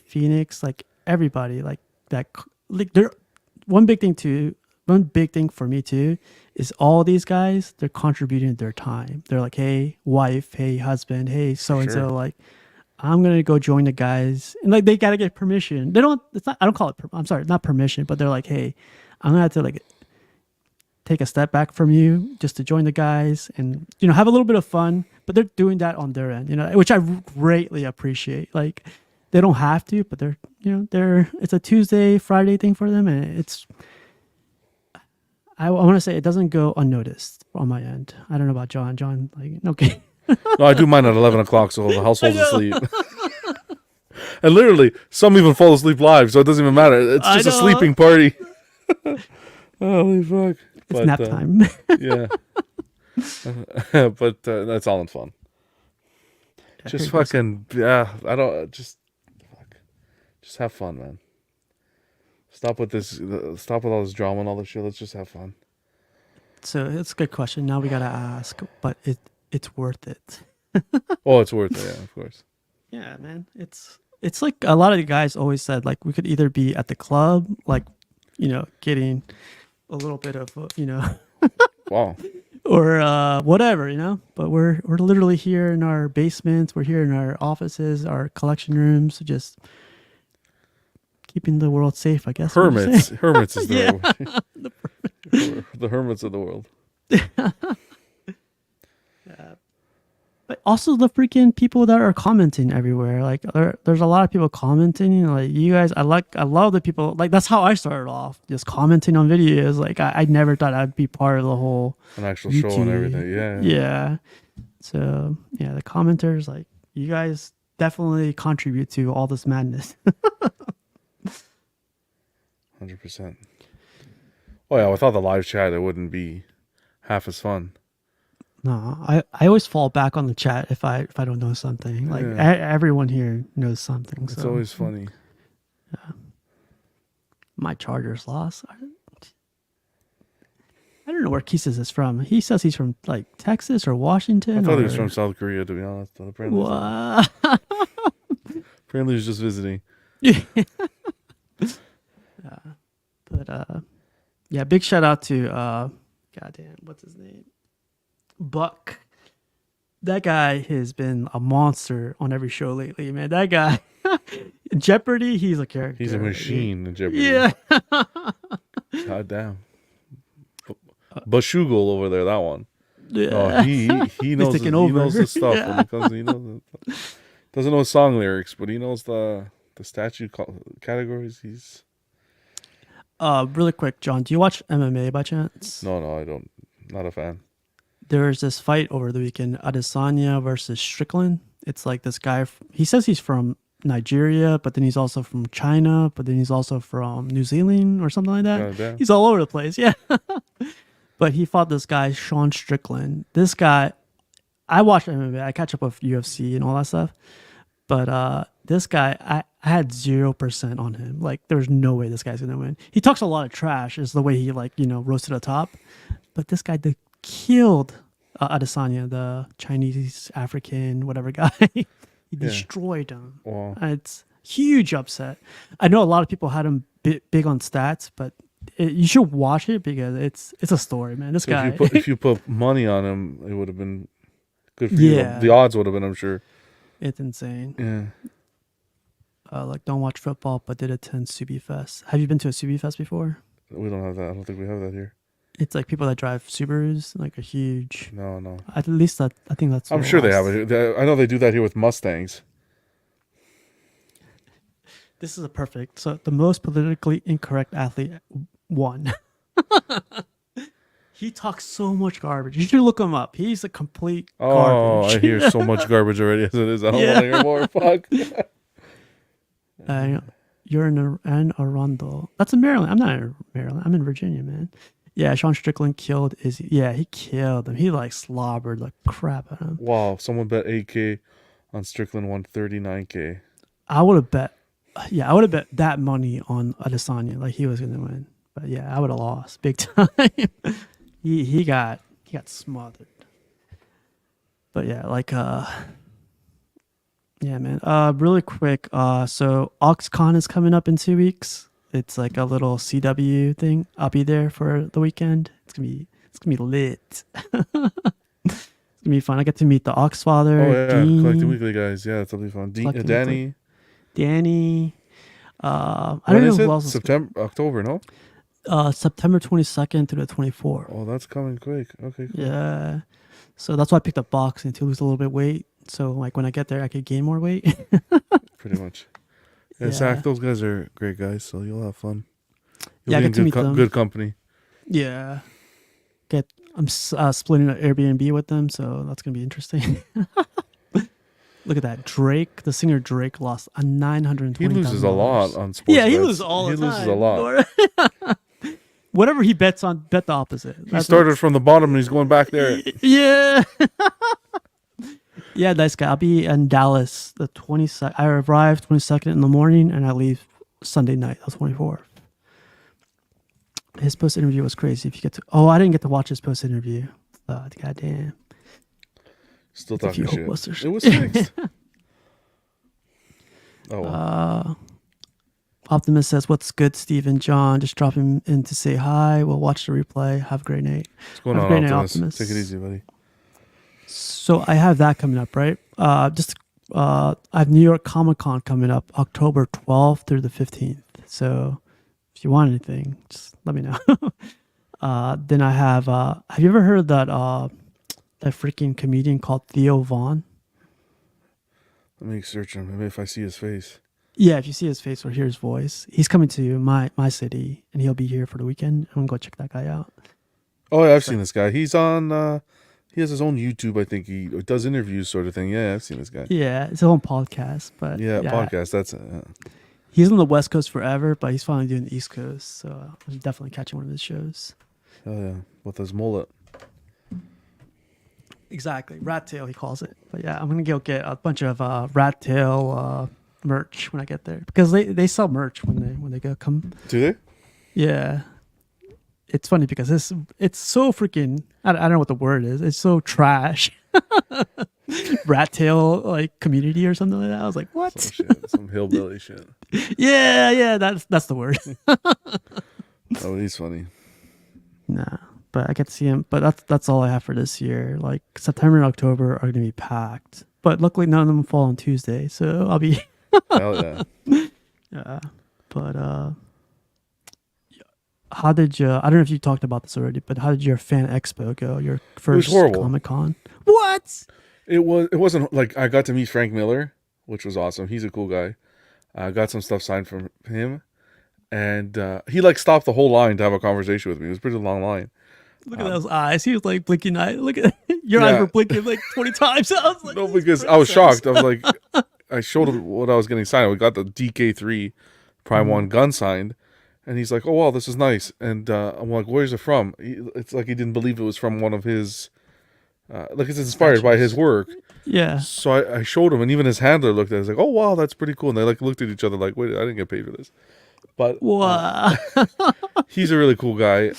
Phoenix. like everybody, like that. Like there, one big thing for me too is all these guys, they're contributing their time. They're like, hey, wife, hey, husband, hey, so-and-so, Sure. like, I'm going to go join the guys. And like, they got to get permission. I don't call it, I'm sorry, not permission, but they're like, hey, I'm going to have to like take a step back from you just to join the guys and, have a little bit of fun, but they're doing that on their end, which I greatly appreciate. Like, they don't have to, but they're, it's a Tuesday, Friday thing for them. And it's, I want to say it doesn't go unnoticed on my end. I don't know about John. John, like, okay. No, I do mine at 11 o'clock, so the household's asleep. And literally, some even fall asleep live, so it doesn't even matter. It's just a sleeping party. Holy fuck. It's nap time. Yeah. But that's all in fun. Just fucking, I don't, just have fun, man. Stop with all this drama and all this shit. Let's just have fun. So it's a good question. Now we got to ask, but it's worth it. Oh, it's worth it, yeah, of course. Yeah, man. It's like a lot of the guys always said, like, we could either be at the club, like, getting a little bit of, Wow. or whatever, but we're literally here in our basements. We're here in our offices, our collection rooms, just keeping the world safe, I guess. Hermits is the Yeah. word. The hermits of the world. But also the freaking people that are commenting everywhere. Like there's a lot of people commenting. Like you guys, I love the people. Like that's how I started off, just commenting on videos. Like I never thought I'd be part of the whole An actual YouTube. show and everything. Yeah. Yeah. So yeah, the commenters, like you guys definitely contribute to all this madness. 100%. Oh yeah, without the live chat, it wouldn't be half as fun. No, I always fall back on the chat if I don't know something. Like everyone here knows something. It's so always funny. my charger's lost. I don't know where Keesis is from. He says he's from like Texas or Washington. I thought he was from South Korea, to be honest. But apparently, What? apparently he was just visiting. But yeah, big shout out to goddamn, what's his name? Buck. That guy has been a monster on every show lately, man. That guy, Jeopardy, he's a character. He's a machine in Jeopardy. Yeah. God damn. Bashugal over there, that one. Yeah. Oh, he knows taking he over. knows his stuff Yeah. when it comes to, he knows it. Doesn't know song lyrics, but he knows the statue categories. He's Really quick, John, do you watch MMA by chance? no, I don't. Not a fan. There's this fight over the weekend, Adesanya versus Strickland. It's like this guy. He says he's from Nigeria, but then he's also from China, but then he's also from New Zealand or something like that. God damn. He's all over the place. Yeah. But he fought this guy, Sean Strickland. This guy, I watch MMA. I catch up with UFC and all that stuff. But this guy, I had 0% on him. Like, there's no way this guy's gonna win. He talks a lot of trash. Is the way he rose to the top. But this guy killed Adesanya, the Chinese African whatever guy. He destroyed him. Wow. It's huge upset. I know a lot of people had him big on stats, but you should watch it because it's a story, man. This guy. If you put money on him, it would have been good for you. The odds would have been, I'm sure. It's insane. Yeah. Like, don't watch football, but did attend Subi Fest. Have you been to a Subi Fest before? We don't have that. I don't think we have that here. It's like people that drive Subarus, like a huge. No. At least I think that's. I'm sure they have it. I know they do that here with Mustangs. This is a perfect. So the most politically incorrect athlete won. He talks so much garbage. You should look him up. He's a complete garbage. I hear so much garbage already as it is. I don't want to hear more. Fuck. You're in Anne Arundel. That's in Maryland. I'm not in Maryland. I'm in Virginia, man. Yeah, Sean Strickland killed Izzy. Yeah, he killed him. He slobbered the crap out of him. Wow, someone bet 8K on Strickland, won 39K. I would have bet. Yeah, I would have bet that money on Adesanya, like he was gonna win. But yeah, I would have lost big time. he got smothered. But yeah, yeah, man. Really quick. So OxCon is coming up in 2 weeks. It's like a little CW thing. I'll be there for the weekend. It's gonna be lit. It's gonna be fun. I get to meet the Oxfather. Oh yeah, Dean, Collecting Weekly guys. Yeah, that'll be fun. Danny. I don't know who else. September, October, no? September 22nd through the 24th. Oh, that's coming quick. Okay. Cool. Yeah. So that's why I picked up boxing to lose a little bit of weight. So like when I get there, I could gain more weight. Pretty much. Yeah, Zach, those guys are great guys, so you'll have fun. You'll I be get to meet them. Good company. Yeah. I'm splitting an Airbnb with them, so that's gonna be interesting. Look at that. Drake, the singer Drake, lost a $920,000. He loses a lot on sports. Yeah, he bets. loses all the time. He loses a lot. Whatever he bets on, bet the opposite. He started from the bottom and he's going back there. Yeah. Yeah, nice guy. I'll be in Dallas the 22nd. I arrive 22nd in the morning and I leave Sunday night, the 24th. His post interview was crazy. If you get to, I didn't get to watch his post interview. Goddamn. Still talking shit. It was fixed. Oh. Well. Optimist says, "What's good, Steve and John? Just dropping in to say hi. We'll watch the replay. Have a great night." What's going on, Optimist? Take it easy, buddy. So I have that coming up, right? I have New York Comic Con coming up October 12th through the 15th. So if you want anything, just let me know. Then I have you ever heard that freaking comedian called Theo Vaughn? Let me search him. Maybe if I see his face. Yeah, if you see his face or hear his voice, he's coming to my city and he'll be here for the weekend. I'm gonna go check that guy out. Oh yeah, I've seen this guy. He's on. He has his own YouTube. I think he does interviews, sort of thing. Yeah, I've seen this guy. Yeah, it's his own podcast, but podcast. That's He's on the West Coast forever, but he's finally doing the East Coast. So I'm definitely catching one of his shows. Oh yeah, with his mullet. Exactly, rat tail he calls it. But yeah, I'm gonna go get a bunch of rat tail merch when I get there because they sell merch when they go come. Do they? Yeah, it's funny because it's so freaking I don't know what the word is. It's so trash. Rat tail community or something like that. I was like, what? Some hillbilly shit. Yeah, that's the word. Oh, he's funny. Nah, but I get to see him. But that's all I have for this year. Like September and October are gonna be packed. But luckily none of them fall on Tuesday, so I'll be. Hell yeah. Yeah, but how did you? I don't know if you talked about this already, but how did your fan expo go? Your first Comic Con? What? It wasn't like I got to meet Frank Miller. which was awesome. He's a cool guy. I got some stuff signed from him, and he like stopped the whole line to have a conversation with me. It was a pretty long line. Look at those eyes. He was like blinking eye. Look at your eyes were blinking like 20 times. I was like, no, because I was shocked. I was like, I showed him what I was getting signed. We got the DK3 Prime 1 gun signed, and he's like, "Oh wow, this is nice." And I'm like, "Where's it from?" It's like he didn't believe it was from one of his, like it's inspired by his work. Yeah. So I showed him, and even his handler looked at it. He's like, "Oh wow, that's pretty cool." And they like looked at each other like, "Wait, I didn't get paid for this." But Wow. he's a really cool guy.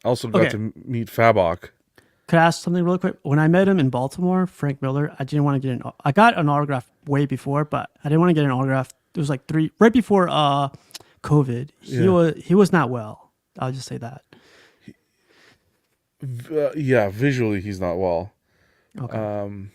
Also got to meet Fabok. Could I ask something really quick? When I met him in Baltimore, Frank Miller, I didn't want to get I got an autograph way before, but I didn't want to get an autograph. It was like right before COVID. He was not well. I'll just say that. Visually he's not well. Okay.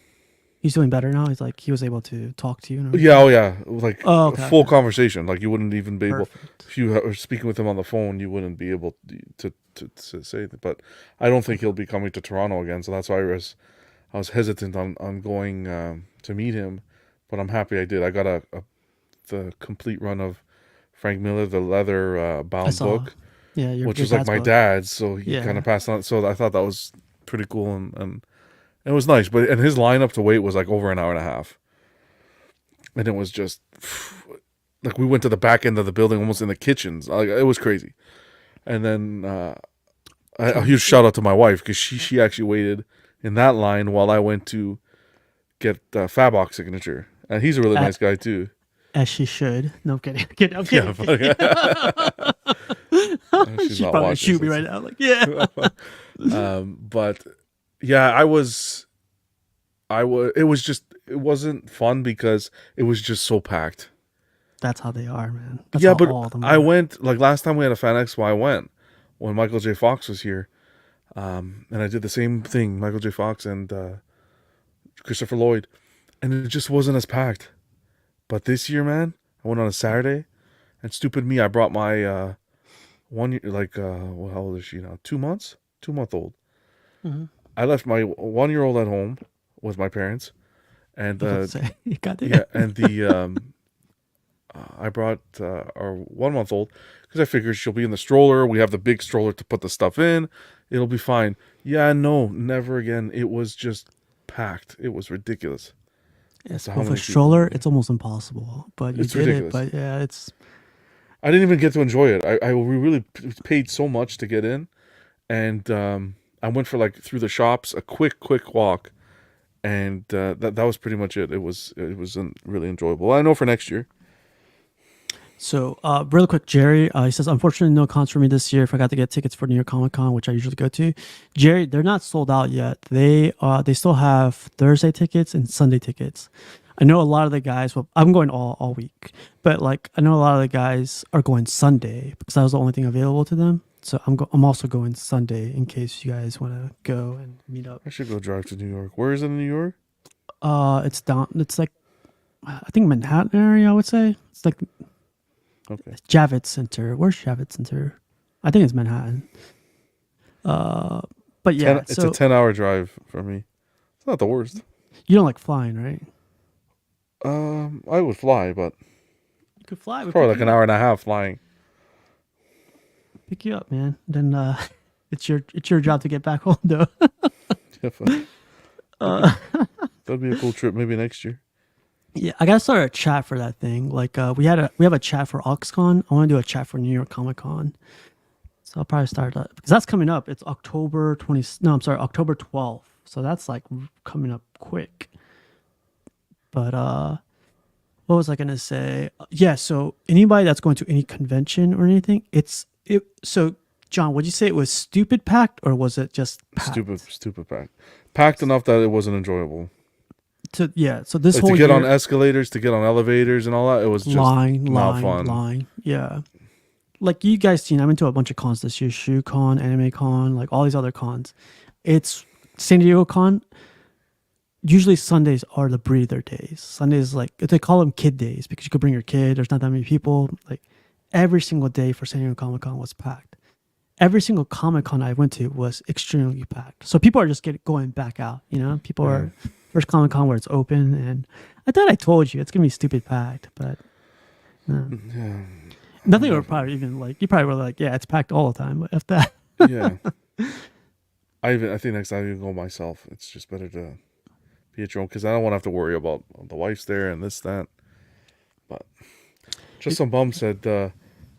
He's doing better now. He's like he was able to talk to you. Like full conversation. Like you wouldn't even be able. If you were speaking with him on the phone, you wouldn't be able to say that. But I don't think he'll be coming to Toronto again. So that's why I was hesitant on going to meet him. But I'm happy I did. I got the complete run of Frank Miller, the leather bound book. Yeah, which was like my dad's. So he kind of passed on. So I thought that was pretty cool and it was nice, and his lineup to wait was like over an hour and a half. And it was just like we went to the back end of the building, almost in the kitchens. Like it was crazy. And then a huge shout out to my wife because she actually waited in that line while I went to get Fabok's signature. And he's a really nice guy too. As she should. No, I'm kidding. I'm kidding. She's not probably shoot me right now. Like, yeah. But yeah, it wasn't fun because it was just so packed. That's how they are, man. That's but I went, like last time we had a Fan Expo, I went when Michael J. Fox was here. And I did the same thing, Michael J. Fox and Christopher Lloyd. And it just wasn't as packed. But this year, man, I went on a Saturday. And stupid me, I brought my 1 year, well, how old is she now? 2 months? 2-month-old. Mm-hmm. I left my 1-year-old at home with my parents, and I brought our 1-month-old because I figured she'll be in the stroller. We have the big stroller to put the stuff in. It'll be fine. Yeah, no, never again. It was just packed. It was ridiculous. Yes, with a stroller, it's almost impossible. But you did ridiculous. It. But yeah, it's. I didn't even get to enjoy it. We really paid so much to get in, and I went for like through the shops, a quick walk, and that was pretty much it. It wasn't really enjoyable. I know for next year. So, really quick, Jerry, he says, unfortunately, no cons for me this year. Forgot to get tickets for New York Comic Con, which I usually go to. Jerry, they're not sold out yet. They still have Thursday tickets and Sunday tickets. I know a lot of the guys. Well, I'm going all week, but like I know a lot of the guys are going Sunday because that was the only thing available to them. So I'm also going Sunday in case you guys want to go and meet up. I should go drive to New York. Where is it in New York? It's down. It's like I think Manhattan area. I would say it's like Javits Center. Where's Javits Center? I think it's Manhattan. But yeah, it's a 10-hour drive for me. It's not the worst. You don't like flying, right? I would fly, but you could fly. Probably like an hour and a half flying. Pick you up, man. Then it's your job to get back home, though. That'd be a cool trip. Maybe next year. Yeah, I gotta start a chat for that thing. Like we have a chat for OxCon. I want to do a chat for New York Comic Con. So I'll probably start that because that's coming up. It's October 12th. So that's like coming up quick. But what was I gonna say? Yeah, so anybody that's going to any convention or anything, so John, would you say it was stupid packed or was it just packed? Stupid packed. Packed enough that it wasn't enjoyable. So this whole to get on escalators, to get on elevators and all that, it was just not fun. Line. Yeah. Like you guys seen, I went to a bunch of cons this year, Shoe Con, Anime Con, like all these other cons. It's San Diego Con. Usually Sundays are the breather days. Sundays, like they call them kid days because you could bring your kid. There's not that many people. Like every single day for San Diego Comic Con was packed. Every single Comic Con I went to was extremely packed. So people are just going back out. You know, people are first Comic Con where it's open, and I thought I told you it's gonna be stupid packed, but no. Yeah. Nothing would probably even like. You probably were like, yeah, it's packed all the time. But if that, Yeah. I think next time I even go myself. It's just better to be at your own because I don't want to have to worry about the wife's there and this that. But just some bum said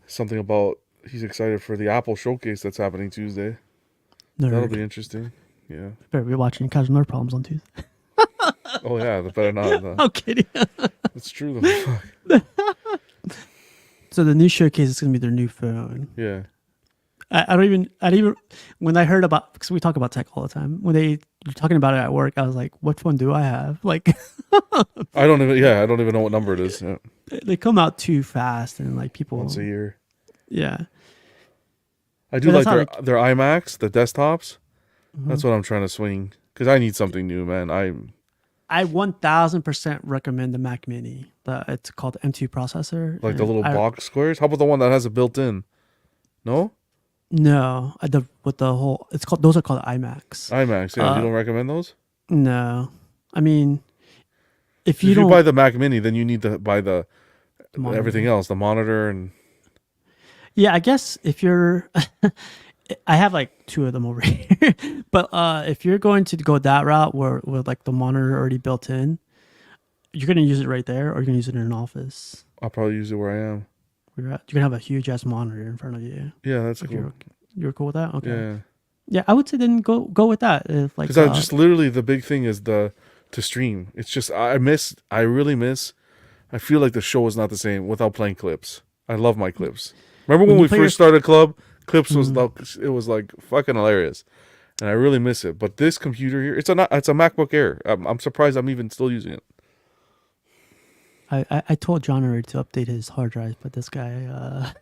something about he's excited for the Apple showcase that's happening Tuesday. That'll be interesting. Yeah. better be watching Casual Nerd Problems on Tuesday. Oh yeah, that better not. I'm kidding. That's true though. Fuck. So the new showcase is gonna be their new phone. Yeah. I don't even. When I heard about, because we talk about tech all the time. When they were talking about it at work, I was like, "What phone do I have?" Like, I don't even know what number it is. Yeah. they come out too fast, and like people Once a year. Yeah. I do But like that's their iMacs, the desktops. Mm-hmm. That's what I'm trying to swing because I need something new, man. I 1000% recommend the Mac Mini. It's called M2 processor. Like the little box squares. How about the one that has it built in? No. No, with the whole. Those are called iMacs. iMacs. Yeah, you don't recommend those? No, I mean, if If don't you buy the Mac Mini, then you need to buy the monitor. everything else, the monitor and. Yeah, I guess if you're, I have like two of them over here, but if you're going to go that route where with like the monitor already built in, you're gonna use it right there, or you're gonna use it in an office. I'll probably use it where I am. You're gonna have a huge ass monitor in front of you. Yeah, that's cool. You're cool with that? Okay. Yeah. Yeah, I would say then go with that. If like, Because just literally the big thing is to stream. It's just I really miss. I feel like the show is not the same without playing clips. I love my clips. Remember when we first started Club? Clips was it was like fucking hilarious, and I really miss it. But this computer here, it's a MacBook Air. I'm surprised I'm even still using it. I told John already to update his hard drive, but this guy.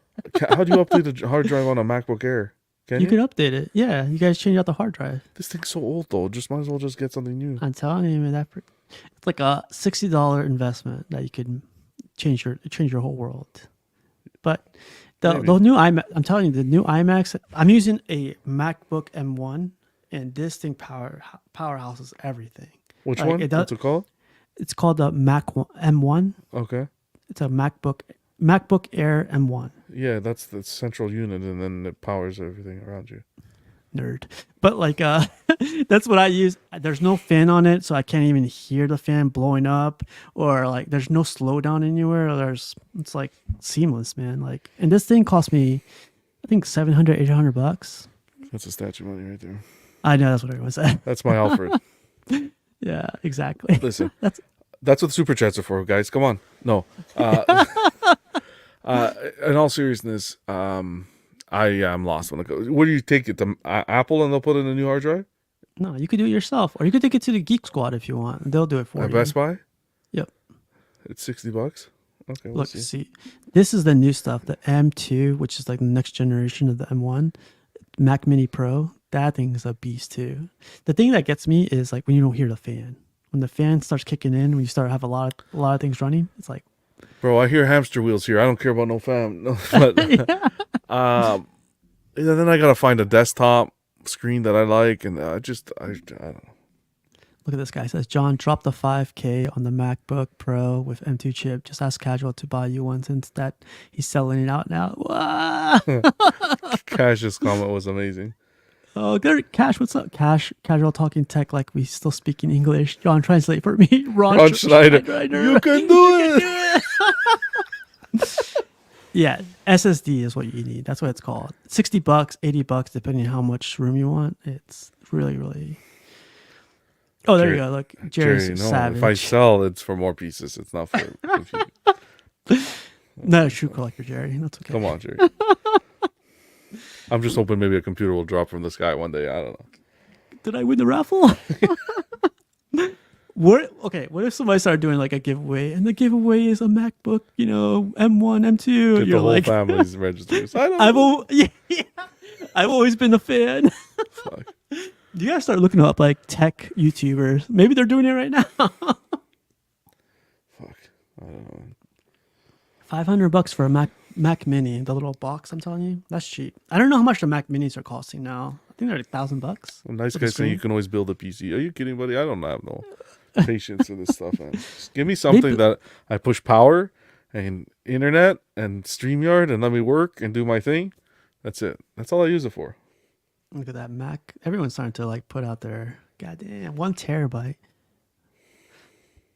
How do you update a hard drive on a MacBook Air? You can update it. Yeah, you guys change out the hard drive. This thing's so old though. Just might as well just get something new. I'm telling you, man, it's like a $60 investment that you could change your whole world. But the new iMac, I'm telling you, the new iMacs. I'm using a MacBook M1, and this thing powerhouses everything. Which one? What's it called? It's called the M1. Okay. It's a MacBook Air M1. Yeah, that's the central unit, and then it powers everything around you. Nerd. But like that's what I use. There's no fan on it, so I can't even hear the fan blowing up, or like there's no slowdown anywhere. It's like seamless, man. Like, and this thing cost me I think $700-800. That's a statue money right there. I know, that's what everyone said. That's my Alfred. Yeah, exactly. Listen, that's what super chats are for, guys. Come on. No. In all seriousness, I am lost when it goes. Where do you take it to Apple and they'll put in a new hard drive? No, you could do it yourself, or you could take it to the Geek Squad if you want. They'll do it for you. Best Buy? Yep. It's $60. Okay. Look, see, this is the new stuff. The M2, which is like the next generation of the M1, Mac Mini Pro. That thing is a beast too. The thing that gets me is like when you don't hear the fan. When the fan starts kicking in, when you start to have a lot of things running, it's like, bro, I hear hamster wheels here. I don't care about no fan. No, but then I gotta find a desktop screen that I like, and I don't know. Look at this guy. It says, John, drop the $5K on the MacBook Pro with M2 chip. Just ask Casual to buy you one since that he's selling it out now. Cash's comment was amazing. Oh, good. Cash, what's up? Cash, Casual talking tech like we still speaking English. John, translate for me. Ron Schneider. You can do it. Yeah, SSD is what you need. That's what it's called. $60, $80, depending on how much room you want. It's really, really. Oh, there you go. Look, Jerry's savage. If I sell, it's for more pieces. It's not for. Not a true collector, Jerry. That's okay. Come on, Jerry. I'm just hoping maybe a computer will drop from the sky one day. I don't know. Did I win the raffle? What if somebody started doing like a giveaway, and the giveaway is a MacBook, M1, M2? Get the whole family's registers. I don't know. I've always been a fan. Fuck. You gotta start looking up like tech YouTubers. Maybe they're doing it right now. Fuck. I don't know. $500 for a Mac Mini, the little box. I'm telling you, that's cheap. I don't know how much the Mac Minis are costing now. I think they're like $1,000. Well, nice guy saying you can always build a PC. Are you kidding, buddy? I don't have no. patience for this stuff, man. Just give me something that I push power and internet and StreamYard and let me work and do my thing. That's it. That's all I use it for. Look at that Mac. Everyone's starting to like put out their goddamn 1 terabyte.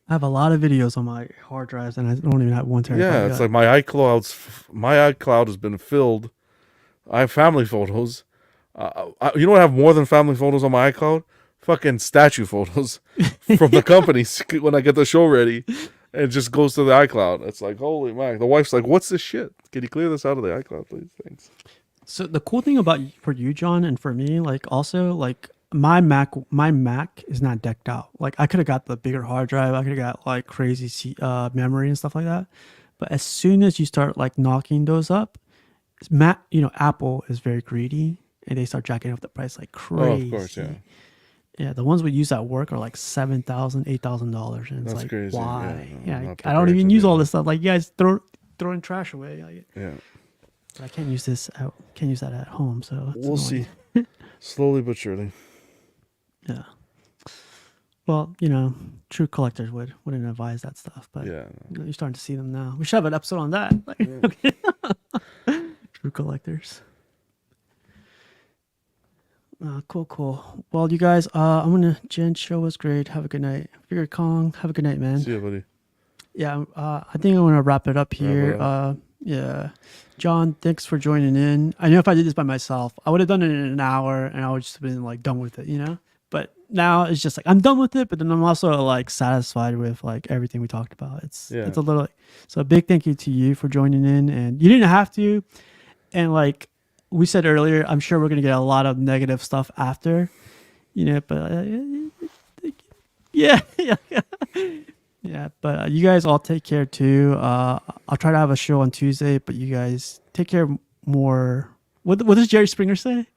I have a lot of videos on my hard drives, and I don't even have 1 terabyte. Yeah, it's like my iCloud has been filled. I have family photos. You know what I have more than family photos on my iCloud? Fucking statue photos from the companies when I get the show ready. It just goes to the iCloud. It's like, holy mac. The wife's like, what's this shit? Can you clear this out of the iCloud, please? Thanks. So the cool thing about for you, John, and for me, like also like my Mac is not decked out. Like I could have got the bigger hard drive. I could have got like crazy memory and stuff like that. But as soon as you start like knocking those up, Apple is very greedy and they start jacking up the price like crazy. Oh, of course, yeah. Yeah, the ones we use at work are like $7,000, $8,000, and it's That's like, crazy. why? Yeah, Yeah, I don't even use all this stuff. Like, you guys throwing trash away. Like, yeah. but I can't use this. Can't use that at home. So We'll see. Slowly but surely. Yeah. Well, true collectors wouldn't advise that stuff, but Yeah. you're starting to see them now. We should have an episode on that. Like, okay. True collectors. Cool. Well, you guys, Jen, show was great. Have a good night. Figure Kong, have a good night, man. See you, buddy. Yeah, I think I'm gonna wrap it up here. Yeah, John, thanks for joining in. I know if I did this by myself, I would have done it in an hour, and I would just have been like done with it, But now it's just like I'm done with it, but then I'm also like satisfied with like everything we talked about. It's a little so a big thank you to you for joining in, and you didn't have to, and like we said earlier, I'm sure we're gonna get a lot of negative stuff after, but yeah. Yeah, but you guys all take care too. I'll try to have a show on Tuesday, but you guys take care more. What does Jerry Springer say?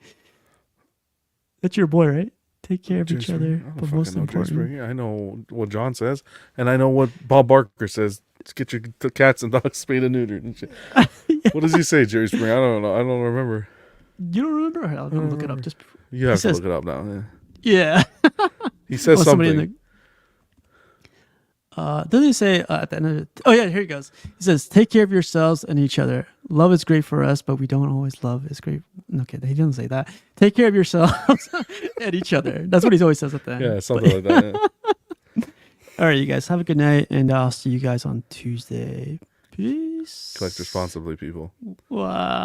That's your boy, right? Take care of each other. But most important, I know what John says, and I know what Bob Barker says. Just get your cats and dogs spayed and neutered and shit. What does he say, Jerry Springer? I don't know. I don't remember. You don't remember? I'll look it up. You have to look it up now. Yeah. He says something. Doesn't he say at the end of it? Oh yeah, here he goes. He says, "Take care of yourselves and each other. Love is great for us, but we don't always love is great." Okay, he doesn't say that. Take care of yourselves and each other. That's what he always says at the end. Yeah, something like that. Yeah. All right, you guys have a good night, and I'll see you guys on Tuesday. Peace. Collect responsibly, people. Wow.